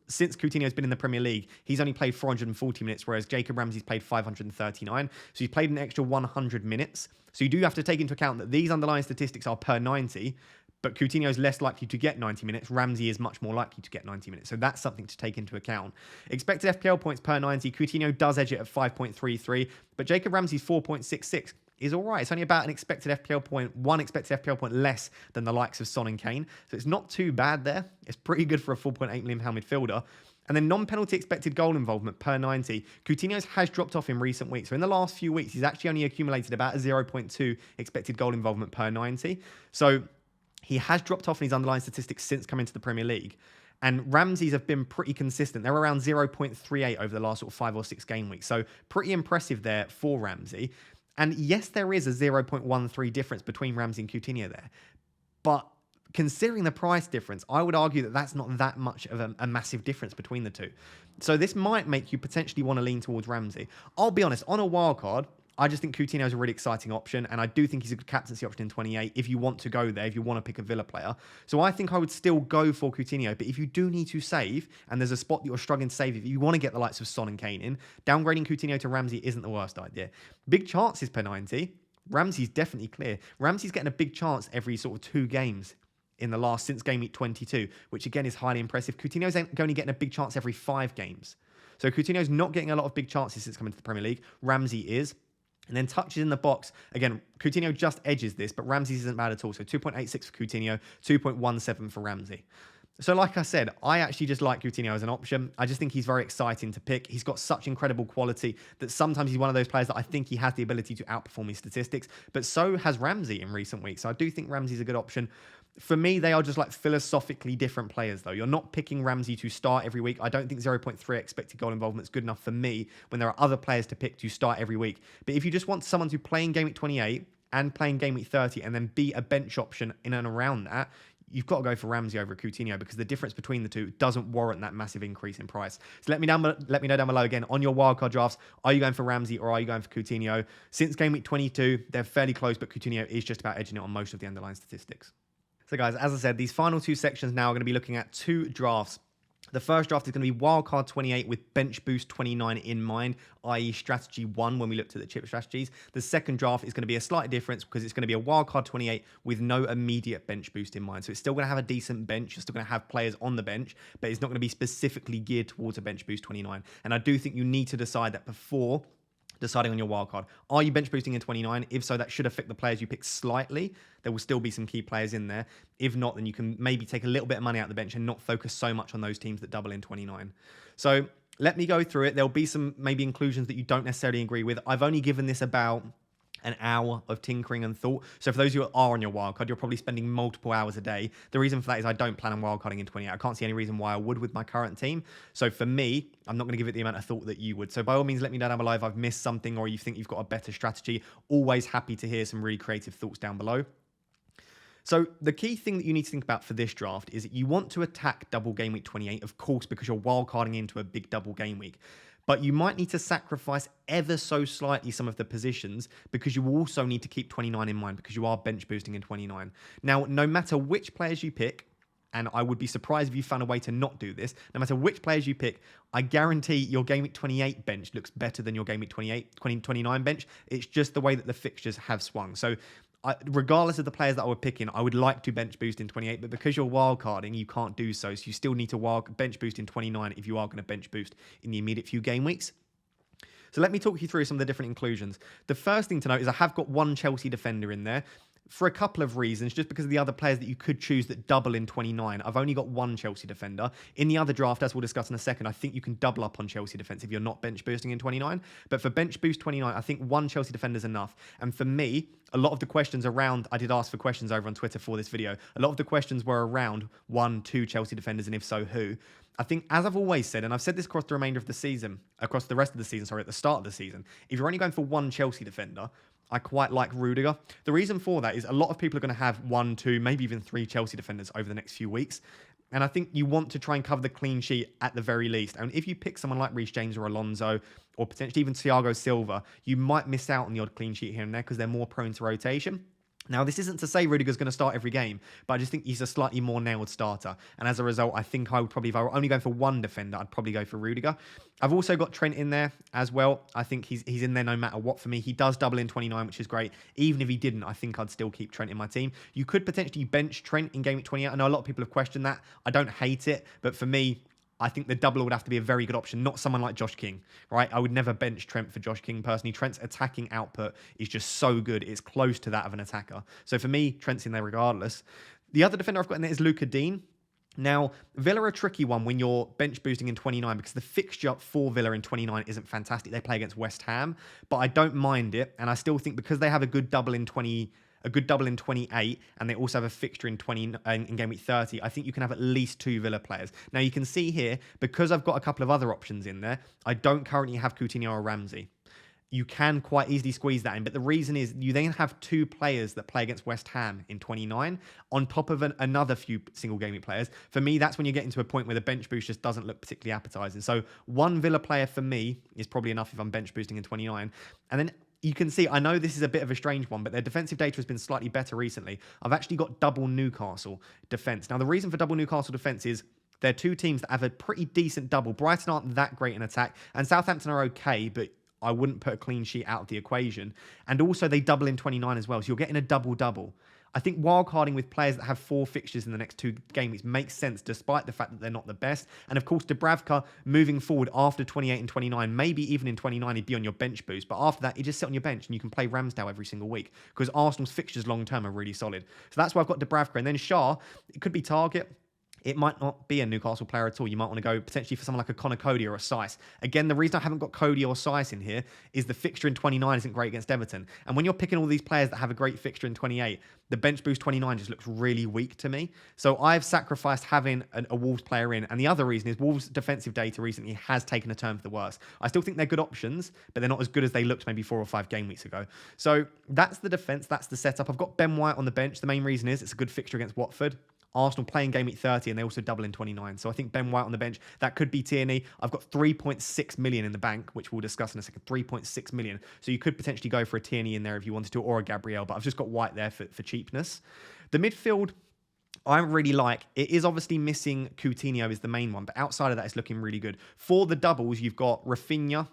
since Coutinho's been in the Premier League, he's only played 440 minutes, whereas Jacob Ramsey's played 539. So he's played an extra 100 minutes. So you do have to take into account that these underlying statistics are per 90, but Coutinho is less likely to get 90 minutes. Ramsey is much more likely to get 90 minutes. So that's something to take into account. Expected FPL points per 90, Coutinho does edge it at 5.33, but Jacob Ramsey's 4.66. Is all right. It's only about one expected FPL point less than the likes of Son and Kane. So it's not too bad there. It's pretty good for a £4.8 million midfielder. And then non-penalty expected goal involvement per 90. Coutinho's has dropped off in recent weeks. So in the last few weeks, he's actually only accumulated about a 0.2 expected goal involvement per 90. So he has dropped off in his underlying statistics since coming to the Premier League. And Ramsey's have been pretty consistent. They're around 0.38 over the last sort of 5 or 6 game weeks. So pretty impressive there for Ramsey. And yes, there is a 0.13 difference between Ramsey and Coutinho there. But considering the price difference, I would argue that that's not that much of a massive difference between the two. So this might make you potentially want to lean towards Ramsey. I'll be honest, on a wild card, I just think Coutinho is a really exciting option, and I do think he's a good captaincy option in 28 if you want to go there, if you want to pick a Villa player. So I think I would still go for Coutinho, but if you do need to save, and there's a spot that you're struggling to save, if you want to get the likes of Son and Kane in, downgrading Coutinho to Ramsey isn't the worst idea. Big chances per 90. Ramsey's definitely clear. Ramsey's getting a big chance every sort of 2 games since game week 22, which again is highly impressive. Coutinho's only getting a big chance every 5 games. So Coutinho's not getting a lot of big chances since coming to the Premier League. Ramsey is. And then touches in the box. Again, Coutinho just edges this, but Ramsey's isn't bad at all. So 2.86 for Coutinho, 2.17 for Ramsey. So like I said, I actually just like Coutinho as an option. I just think he's very exciting to pick. He's got such incredible quality that sometimes he's one of those players that I think he has the ability to outperform his statistics. But so has Ramsey in recent weeks. So I do think Ramsey's a good option. For me, they are just like philosophically different players, though. You're not picking Ramsey to start every week. I don't think 0.3 expected goal involvement is good enough for me when there are other players to pick to start every week. But if you just want someone to play in Game Week 28 and play in Game Week 30 and then be a bench option in and around that, you've got to go for Ramsey over Coutinho because the difference between the two doesn't warrant that massive increase in price. So let me know down below again on your wildcard drafts. Are you going for Ramsey or are you going for Coutinho? Since Game Week 22, they're fairly close, but Coutinho is just about edging it on most of the underlying statistics. So guys, as I said, these final 2 sections now are going to be looking at 2 drafts. The first draft is going to be Wildcard 28 with Bench Boost 29 in mind, i.e. Strategy 1 when we looked at the chip strategies. The second draft is going to be a slight difference because it's going to be a Wildcard 28 with no immediate bench boost in mind. So it's still going to have a decent bench. You're still going to have players on the bench, but it's not going to be specifically geared towards a Bench Boost 29. And I do think you need to decide that before deciding on your wildcard. Are you bench boosting in 29? If so, that should affect the players you pick slightly. There will still be some key players in there. If not, then you can maybe take a little bit of money out of the bench and not focus so much on those teams that double in 29. So let me go through it. There'll be some maybe inclusions that you don't necessarily agree with. I've only given this about an hour of tinkering and thought. So for those who are on your wildcard, you're probably spending multiple hours a day. The reason for that is I don't plan on wildcarding in 28. I can't see any reason why I would with my current team. So for me, I'm not going to give it the amount of thought that you would. So by all means, let me know down below if I've missed something or you think you've got a better strategy. Always happy to hear some really creative thoughts down below. So the key thing that you need to think about for this draft is that you want to attack double game week 28, of course, because you're wildcarding into a big double game week. But you might need to sacrifice ever so slightly some of the positions because you also need to keep 29 in mind because you are bench boosting in 29. Now, no matter which players you pick, and I would be surprised if you found a way to not do this, no matter which players you pick, I guarantee your Game Week 28 bench looks better than your Game Week 29 bench. It's just the way that the fixtures have swung. So regardless of the players that I would pick in, I would like to bench boost in 28, but because you're wildcarding, you can't do so. So you still need to bench boost in 29 if you are going to bench boost in the immediate few game weeks. So let me talk you through some of the different inclusions. The first thing to note is I have got one Chelsea defender in there. for a couple of reasons, just because of the other players that you could choose that double in 29. I've only got one Chelsea defender. In the other draft, as we'll discuss in a second, I think you can double up on Chelsea defence if you're not bench boosting in 29. But for bench boost 29, I think one Chelsea defender is enough. And for me, a lot of the questions around, I did ask for questions over on Twitter for this video. A lot of the questions were around 1, 2 Chelsea defenders, and if so, who? I think, as I've always said, and I've said this across the remainder of the season, across the rest of the season, sorry, at the start of the season, if you're only going for one Chelsea defender, I quite like Rudiger. The reason for that is a lot of people are going to have 1, 2, maybe even 3 Chelsea defenders over the next few weeks. And I think you want to try and cover the clean sheet at the very least. And if you pick someone like Reece James or Alonso, or potentially even Thiago Silva, you might miss out on the odd clean sheet here and there because they're more prone to rotation. Now, this isn't to say Rudiger's going to start every game, but I just think he's a slightly more nailed starter. And as a result, I think I would probably, if I were only going for one defender, I'd probably go for Rudiger. I've also got Trent in there as well. I think he's in there no matter what for me. He does double in 29, which is great. Even if he didn't, I think I'd still keep Trent in my team. You could potentially bench Trent in Game Week 28. I know a lot of people have questioned that. I don't hate it, but for me, I think the double would have to be a very good option, not someone like Josh King, right? I would never bench Trent for Josh King personally. Trent's attacking output is just so good. It's close to that of an attacker. So for me, Trent's in there regardless. The other defender I've got in there is Luca Dean. Now, Villa are a tricky one when you're bench boosting in 29 because the fixture for Villa in 29 isn't fantastic. They play against West Ham, but I don't mind it. And I still think because they have a good double in 28, and they also have a fixture in Game Week 30, I think you can have at least 2 Villa players. Now, you can see here, because I've got a couple of other options in there, I don't currently have Coutinho or Ramsey. You can quite easily squeeze that in, but the reason is you then have 2 players that play against West Ham in 29 on top of another few single game week players. For me, that's when you get into a point where the bench boost just doesn't look particularly appetizing. So one Villa player for me is probably enough if I'm bench boosting in 29. And then you can see, I know this is a bit of a strange one, but their defensive data has been slightly better recently. I've actually got double Newcastle defense. Now, the reason for double Newcastle defense is they're 2 teams that have a pretty decent double. Brighton aren't that great in attack, and Southampton are okay, but I wouldn't put a clean sheet out of the equation. And also, they double in 29 as well, so you're getting a double-double. I think wildcarding with players that have 4 fixtures in the next 2 game weeks makes sense, despite the fact that they're not the best. And of course, Dubravka, moving forward after 28 and 29, maybe even in 29, he'd be on your bench boost. But after that, he'd just sit on your bench and you can play Ramsdale every single week because Arsenal's fixtures long-term are really solid. So that's why I've got Dubravka. And then Shah, it could be Target. It might not be a Newcastle player at all. You might want to go potentially for someone like a Connor Cody or a Sice. Again, the reason I haven't got Cody or Sice in here is the fixture in 29 isn't great against Everton. And when you're picking all these players that have a great fixture in 28, the bench boost 29 just looks really weak to me. So I've sacrificed having a Wolves player in. And the other reason is Wolves' defensive data recently has taken a turn for the worse. I still think they're good options, but they're not as good as they looked maybe 4 or 5 game weeks ago. So that's the defense. That's the setup. I've got Ben White on the bench. The main reason is it's a good fixture against Watford. Arsenal playing Game Week 30 and they also double in 29. So I think Ben White on the bench, that could be Tierney. I've got 3.6 million in the bank, which we'll discuss in a second. 3.6 million. So you could potentially go for a Tierney in there if you wanted to, or a Gabriel, but I've just got White there for cheapness. The midfield, I really like. It is obviously missing Coutinho is the main one, but outside of that, it's looking really good. For the doubles, you've got Rafinha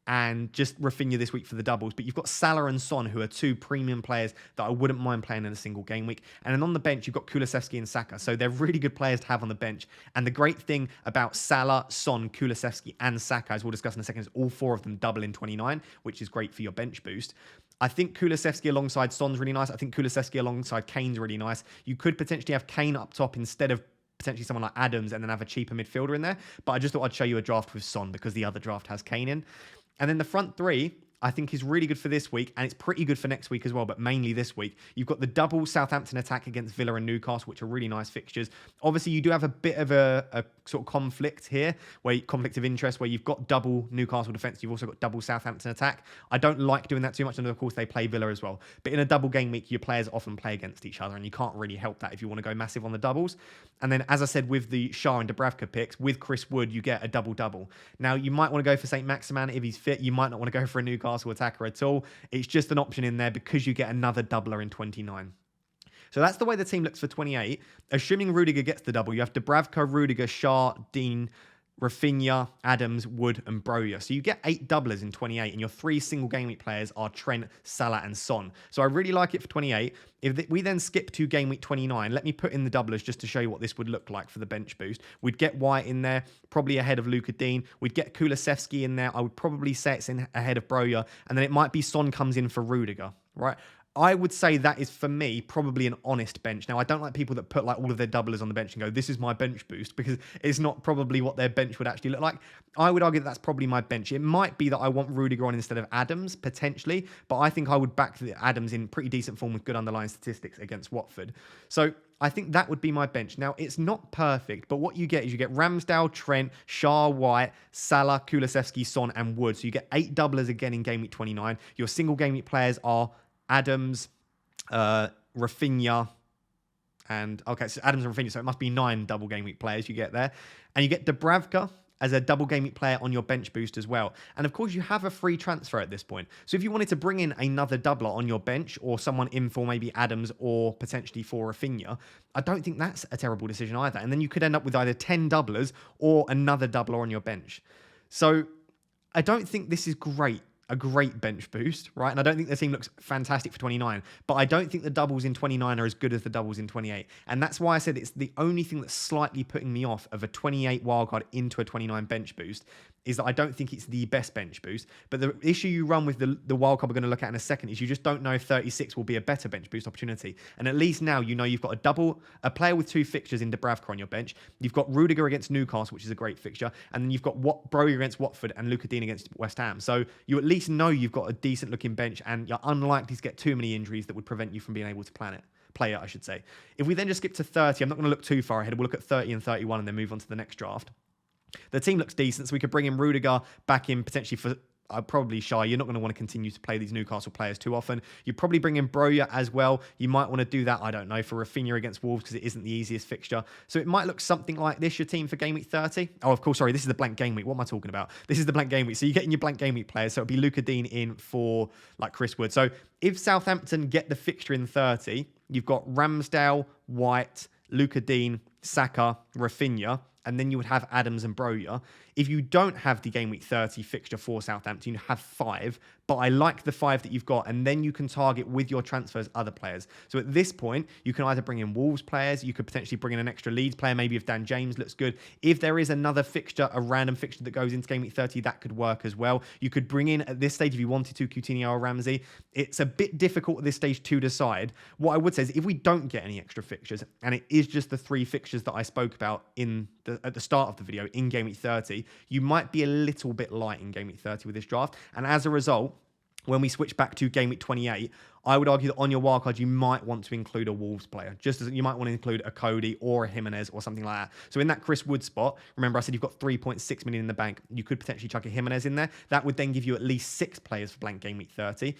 and just Rafinha this week for the doubles. But you've got Salah and Son, who are 2 premium players that I wouldn't mind playing in a single game week. And then on the bench, you've got Kulusevski and Saka. So they're really good players to have on the bench. And the great thing about Salah, Son, Kulusevski, and Saka, as we'll discuss in a second, is all 4 of them double in 29, which is great for your bench boost. I think Kulusevski alongside Son's really nice. I think Kulusevski alongside Kane's really nice. You could potentially have Kane up top instead of potentially someone like Adams and then have a cheaper midfielder in there. But I just thought I'd show you a draft with Son because the other draft has Kane in. And then the front 3, I think is really good for this week, and it's pretty good for next week as well, but mainly this week. You've got the double Southampton attack against Villa and Newcastle, which are really nice fixtures. Obviously, you do have a bit of a sort of conflict here, conflict of interest, where you've got double Newcastle defence, you've also got double Southampton attack. I don't like doing that too much, and of course, they play Villa as well. But in a double game week, your players often play against each other, and you can't really help that if you want to go massive on the doubles. And then, as I said, with the Shah and Dubravka picks, with Chris Wood, you get a double-double. Now, you might want to go for St. Maximan if he's fit. You might not want to go for a Newcastle attacker at all. It's just an option in there because you get another doubler in 29. So that's the way the team looks for 28. Assuming Rudiger gets the double, you have Dubravka, Rudiger, Shah, Dean, Rafinha, Adams, Wood, and Broja. So you get 8 doublers in 28, and your 3 single game week players are Trent, Salah, and Son. So I really like it for 28. If we then skip to game week 29, let me put in the doublers just to show you what this would look like for the bench boost. We'd get White in there, probably ahead of Luca Dean. We'd get Kulusevski in there. I would probably say it's in ahead of Broja, and then it might be Son comes in for Rudiger, right? I would say that is, for me, probably an honest bench. Now, I don't like people that put like all of their doublers on the bench and go, this is my bench boost, because it's not probably what their bench would actually look like. I would argue that that's probably my bench. It might be that I want Rudiger on instead of Adams, potentially, but I think I would back the Adams in pretty decent form with good underlying statistics against Watford. So I think that would be my bench. Now, it's not perfect, but what you get is you get Ramsdale, Trent, Shah, White, Salah, Kulusevski, Son, and Wood. So you get 8 doublers again in Game Week 29. Your single Game Week players are Adams, Rafinha, and okay, so Adams and Rafinha, so it must be 9 double Game Week players you get there. And you get Dubravka as a double Game Week player on your bench boost as well. And of course, you have a free transfer at this point. So if you wanted to bring in another doubler on your bench, or someone in for maybe Adams or potentially for Rafinha, I don't think that's a terrible decision either. And then you could end up with either 10 doublers or another doubler on your bench. So I don't think this is a great bench boost, right? And I don't think the team looks fantastic for 29, but I don't think the doubles in 29 are as good as the doubles in 28. And that's why I said it's the only thing that's slightly putting me off of a 28 wildcard into a 29 bench boost, is that I don't think it's the best bench boost. But the issue you run with the wildcard we're going to look at in a second is you just don't know if 36 will be a better bench boost opportunity. And at least now you know you've got a player with 2 fixtures in Dubravka on your bench. You've got Rudiger against Newcastle, which is a great fixture. And then you've got Broja against Watford and Coutinho against West Ham. So you at least know you've got a decent looking bench, and you're unlikely to get too many injuries that would prevent you from being able to play it, I should say. If we then just skip to 30, I'm not going to look too far ahead. We'll look at 30 and 31 and then move on to the next draft. The team looks decent, so we could bring in Rudiger back in potentially for probably Shah. You're not going to want to continue to play these Newcastle players too often. You probably bring in Broja as well. You might want to do that, I don't know, for Rafinha against Wolves, because it isn't the easiest fixture. So it might look something like this, your team for Game Week 30. Oh, of course, sorry, this is the Blank Game Week. What am I talking about? This is the Blank Game Week. So you're getting your Blank Game Week players. So it'll be Luca Dean in for like Chris Wood. So if Southampton get the fixture in 30, you've got Ramsdale, White, Luca Dean, Saka, Rafinha, and then you would have Adams and Broja. If you don't have the Game Week 30 fixture for Southampton, you have 5, but I like the 5 that you've got, and then you can target with your transfers other players. So at this point, you can either bring in Wolves players, you could potentially bring in an extra Leeds player, maybe if Dan James looks good. If there is another fixture, a random fixture that goes into Game Week 30, that could work as well. You could bring in, at this stage, if you wanted to, Coutinho or Ramsey. It's a bit difficult at this stage to decide. What I would say is if we don't get any extra fixtures, and it is just the 3 fixtures that I spoke about at the start of the video in Game Week 30, you might be a little bit light in Game Week 30 with this draft. And as a result, when we switch back to Game Week 28, I would argue that on your wildcard, you might want to include a Wolves player, just as you might want to include a Cody or a Jimenez or something like that. So in that Chris Wood spot, remember I said you've got 3.6 million in the bank. You could potentially chuck a Jimenez in there. That would then give you at least 6 players for Blank Game Week 30.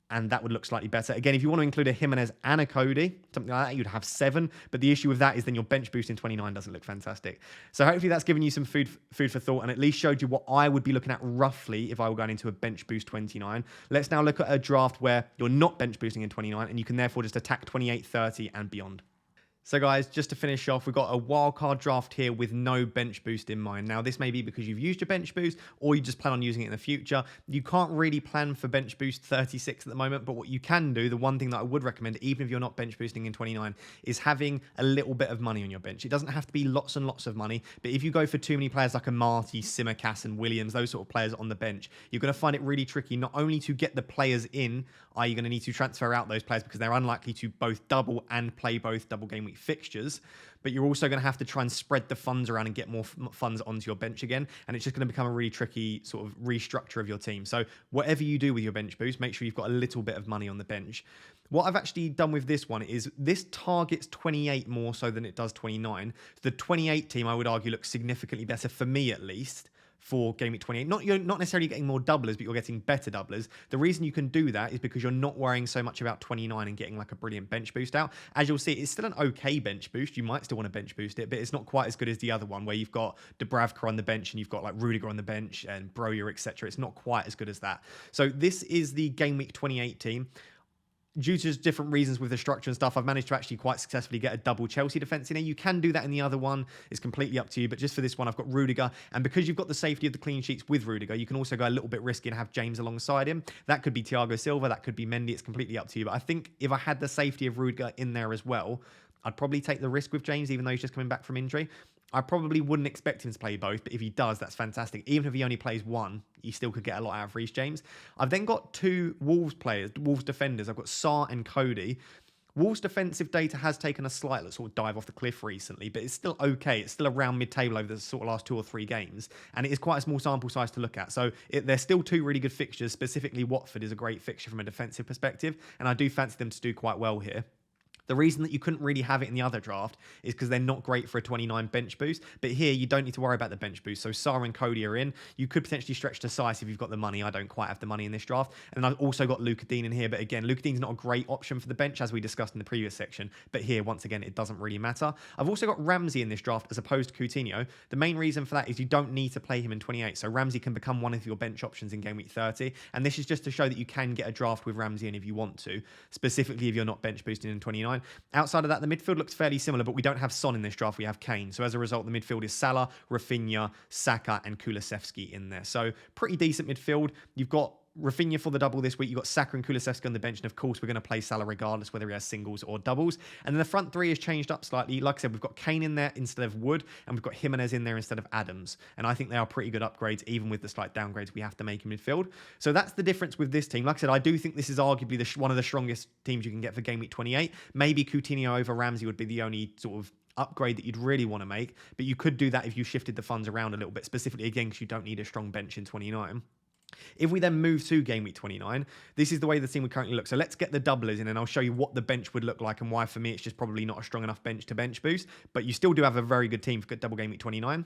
And that would look slightly better. Again, if you want to include a Jimenez and a Cody, something like that, you'd have 7. But the issue with that is then your bench boost in 29 doesn't look fantastic. So hopefully that's given you some food for thought, and at least showed you what I would be looking at roughly if I were going into a bench boost 29. Let's now look at a draft where you're not bench boosting in 29, and you can therefore just attack 28, 30 and beyond. So guys, just to finish off, we've got a wildcard draft here with no bench boost in mind. Now, this may be because you've used your bench boost or you just plan on using it in the future. You can't really plan for bench boost 36 at the moment, but what you can do, the one thing that I would recommend, even if you're not bench boosting in 29, is having a little bit of money on your bench. It doesn't have to be lots and lots of money, but if you go for too many players like a Marty, Simicast and Williams, those sort of players on the bench, you're going to find it really tricky not only to get the players in, are you going to need to transfer out those players because they're unlikely to both double and play both double game week fixtures, but you're also going to have to try and spread the funds around and get more funds onto your bench again, and it's just going to become a really tricky sort of restructure of your team. So whatever you do with your bench boost, make sure you've got a little bit of money on the bench. What I've actually done with this one is this targets 28 more so than it does 29. The 28 team, I would argue, looks significantly better, for me at least, for Game Week 28. You're not necessarily getting more doublers, but you're getting better doublers. The reason you can do that is because you're not worrying so much about 29 and getting like a brilliant bench boost out. As you'll see, it's still an okay bench boost. You might still want to bench boost it, but it's not quite as good as the other one where you've got Dubravka on the bench and you've got like Rudiger on the bench and Broja, etc. It's not quite as good as that. So this is the Game Week 28 team. Due to different reasons with the structure and stuff, I've managed to actually quite successfully get a double Chelsea defence in here. You can do that in the other one. It's completely up to you. But just for this one, I've got Rudiger. And because you've got the safety of the clean sheets with Rudiger, you can also go a little bit risky and have James alongside him. That could be Thiago Silva. That could be Mendy. It's completely up to you. But I think if I had the safety of Rudiger in there as well, I'd probably take the risk with James, even though he's just coming back from injury. I probably wouldn't expect him to play both, but if he does, that's fantastic. Even if he only plays one, you still could get a lot out of Reece James. I've then got two Wolves players, Wolves defenders. I've got Sarr and Cody. Wolves' defensive data has taken a slight sort of dive off the cliff recently, but it's still okay. It's still around mid-table over the sort of last 2 or 3 games, and it is quite a small sample size to look at. So there's still 2 really good fixtures. Specifically, Watford is a great fixture from a defensive perspective, and I do fancy them to do quite well here. The reason that you couldn't really have it in the other draft is because they're not great for a 29 bench boost. But here, you don't need to worry about the bench boost. So Sarr and Cody are in. You could potentially stretch to Sice if you've got the money. I don't quite have the money in this draft. And I've also got Coutinho in here. But again, Coutinho's not a great option for the bench, as we discussed in the previous section. But here, once again, it doesn't really matter. I've also got Ramsey in this draft as opposed to Coutinho. The main reason for that is you don't need to play him in 28. So Ramsey can become one of your bench options in game week 30. And this is just to show that you can get a draft with Ramsey in if you want to, specifically if you're not bench boosting in 29. Outside of that, the midfield looks fairly similar, but we don't have Son in this draft. We have Kane. So as a result, the midfield is Salah, Rafinha, Saka, and Kulusevski in there. So pretty decent midfield. You've got Rafinha for the double this week. You've got Saka and Kulusevski on the bench. And of course, we're going to play Salah regardless whether he has singles or doubles. And then the front three has changed up slightly. Like I said, we've got Kane in there instead of Wood. And we've got Jimenez in there instead of Adams. And I think they are pretty good upgrades, even with the slight downgrades we have to make in midfield. So that's the difference with this team. Like I said, I do think this is arguably one of the strongest teams you can get for game week 28. Maybe Coutinho over Ramsey would be the only sort of upgrade that you'd really want to make. But you could do that if you shifted the funds around a little bit, specifically again, because you don't need a strong bench in 29. If we then move to game week 29, this is the way the team would currently look. So let's get the doublers in and I'll show you what the bench would look like and why for me it's just probably not a strong enough bench to bench boost. But you still do have a very good team for double game week 29.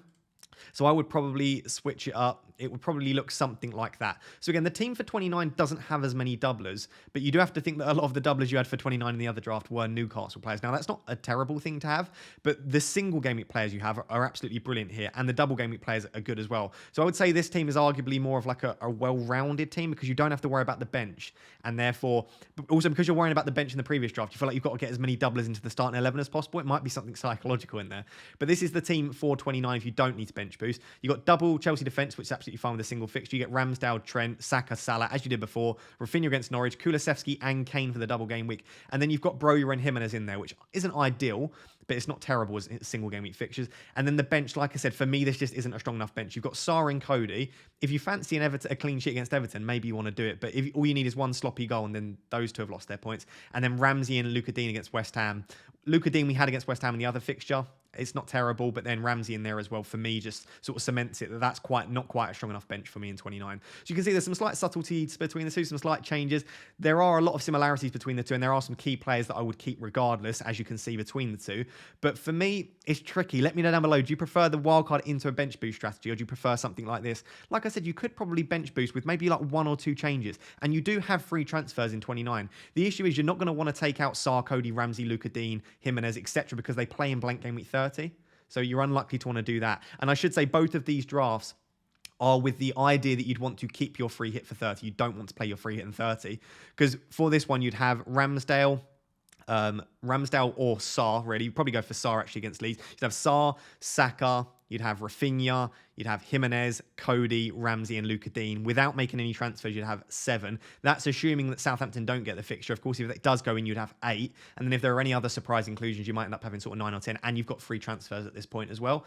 So I would probably switch it up. It would probably look something like that. So again, the team for 29 doesn't have as many doublers, but you do have to think that a lot of the doublers you had for 29 in the other draft were Newcastle players. Now, that's not a terrible thing to have, but the single game week players you have are absolutely brilliant here, and the double game week players are good as well. So I would say this team is arguably more of like a well-rounded team because you don't have to worry about the bench, and therefore, also because you're worrying about the bench in the previous draft, you feel like you've got to get as many doublers into the starting 11 as possible. It might be something psychological in there, but this is the team for 29 if you don't need to bench boost. You got double Chelsea defence, which is absolutely fine with a single fixture. You get Ramsdale, Trent, Saka, Salah, as you did before. Rafinha against Norwich, Kulusevski and Kane for the double game week. And then you've got Broja and Jimenez in there, which isn't ideal, but it's not terrible as single game week fixtures. And then the bench, like I said, for me, this just isn't a strong enough bench. You've got Sarr and Cody. If you fancy a clean sheet against Everton, maybe you want to do it. But if all you need is one sloppy goal, and then those two have lost their points. And then Ramsey and Coutinho against West Ham. Coutinho we had against West Ham in the other fixture. It's not terrible, but then Ramsey in there as well, for me, just sort of cements it that that's not quite a strong enough bench for me in 29. So you can see there's some slight subtleties between the two, some slight changes. There are a lot of similarities between the two, and there are some key players that I would keep regardless, as you can see between the two. But for me, it's tricky. Let me know down below. Do you prefer the wildcard into a bench boost strategy, or do you prefer something like this? Like I said, you could probably bench boost with maybe like 1 or 2 changes, and you do have free transfers in 29. The issue is you're not going to want to take out Sarr, Cody, Ramsey, Coutinho, Jimenez, etc. because they play in blank game week 30. So you're unlikely to want to do that. And I should say both of these drafts are with the idea that you'd want to keep your free hit for 30. You don't want to play your free hit in 30. Because for this one, you'd have Ramsdale or Sarr, really. You'd probably go for Sarr, actually, against Leeds. You'd have Sarr, Saka, you'd have Rafinha, you'd have Jimenez, Cody, Ramsey, and Coutinho. Without making any transfers, you'd have 7. That's assuming that Southampton don't get the fixture. Of course, if it does go in, you'd have 8. And then if there are any other surprise inclusions, you might end up having sort of 9 or 10. And you've got free transfers at this point as well.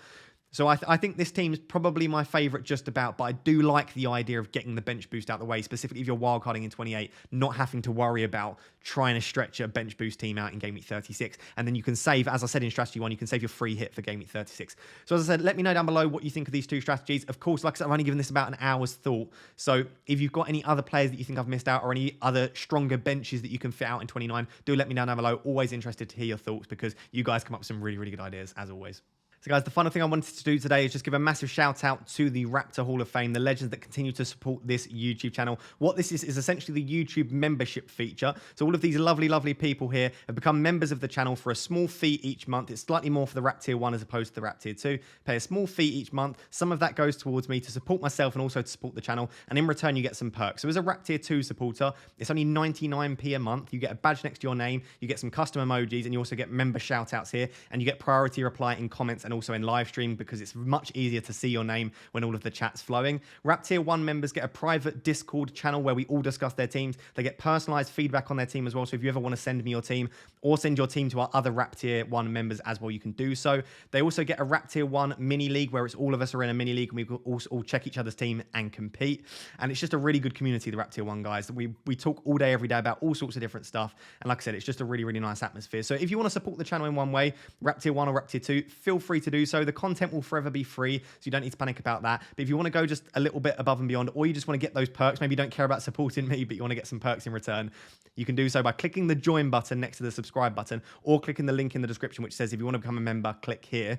So I think this team's probably my favourite just about, but I do like the idea of getting the bench boost out of the way, specifically if you're wildcarding in 28, not having to worry about trying to stretch a bench boost team out in game week 36. And then you can save, as I said in strategy 1, you can save your free hit for game week 36. So as I said, let me know down below what you think of these two strategies. Of course, like I said, I've only given this about an hour's thought. So if you've got any other players that you think I've missed out or any other stronger benches that you can fit out in 29, do let me know down below. Always interested to hear your thoughts because you guys come up with some really, really good ideas as always. So guys, the final thing I wanted to do today is just give a massive shout out to the Raptor Hall of Fame, the legends that continue to support this YouTube channel. What this is essentially the YouTube membership feature. So all of these lovely, lovely people here have become members of the channel for a small fee each month. It's slightly more for the Rap Tier 1 as opposed to the Rap Tier 2. Pay a small fee each month. Some of that goes towards me to support myself and also to support the channel. And in return, you get some perks. So as a Rap Tier 2 supporter, it's only 99p a month. You get a badge next to your name. You get some custom emojis and you also get member shout outs here. And you get priority reply in comments and and also in live stream because it's much easier to see your name when all of the chat's flowing. Raptor 1 members get a private Discord channel where we all discuss their teams. They get personalized feedback on their team as well. So if you ever want to send me your team or send your team to our other Raptor 1 members as well, you can do so. They also get a Raptor 1 mini league where it's all of us are in a mini league and we also all check each other's team and compete. And it's just a really good community, the Raptor 1 guys. We talk all day, every day about all sorts of different stuff. And like I said, it's just a really, really nice atmosphere. So if you want to support the channel in one way, Raptor 1 or Raptor 2, feel free to do so. The content will forever be free, so you don't need to panic about that. But if you want to go just a little bit above and beyond, or you just want to get those perks, maybe you don't care about supporting me, but you want to get some perks in return, you can do so by clicking the join button next to the subscribe button, or clicking the link in the description which says if you want to become a member, click here.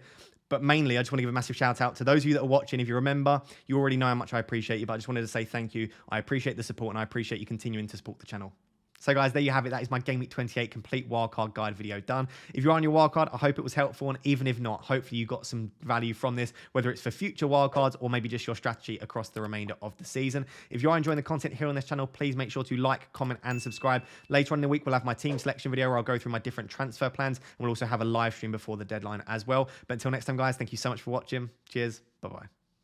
But mainly, I just want to give a massive shout out to those of you that are watching. If you remember, you already know how much I appreciate you, but I just wanted to say thank you. I appreciate the support and I appreciate you continuing to support the channel. So guys, there you have it. That is my Game Week 28 complete wildcard guide video done. If you're on your wildcard, I hope it was helpful. And even if not, hopefully you got some value from this, whether it's for future wildcards or maybe just your strategy across the remainder of the season. If you are enjoying the content here on this channel, please make sure to like, comment, and subscribe. Later on in the week, we'll have my team selection video where I'll go through my different transfer plans. And we'll also have a live stream before the deadline as well. But until next time, guys, thank you so much for watching. Cheers. Bye-bye.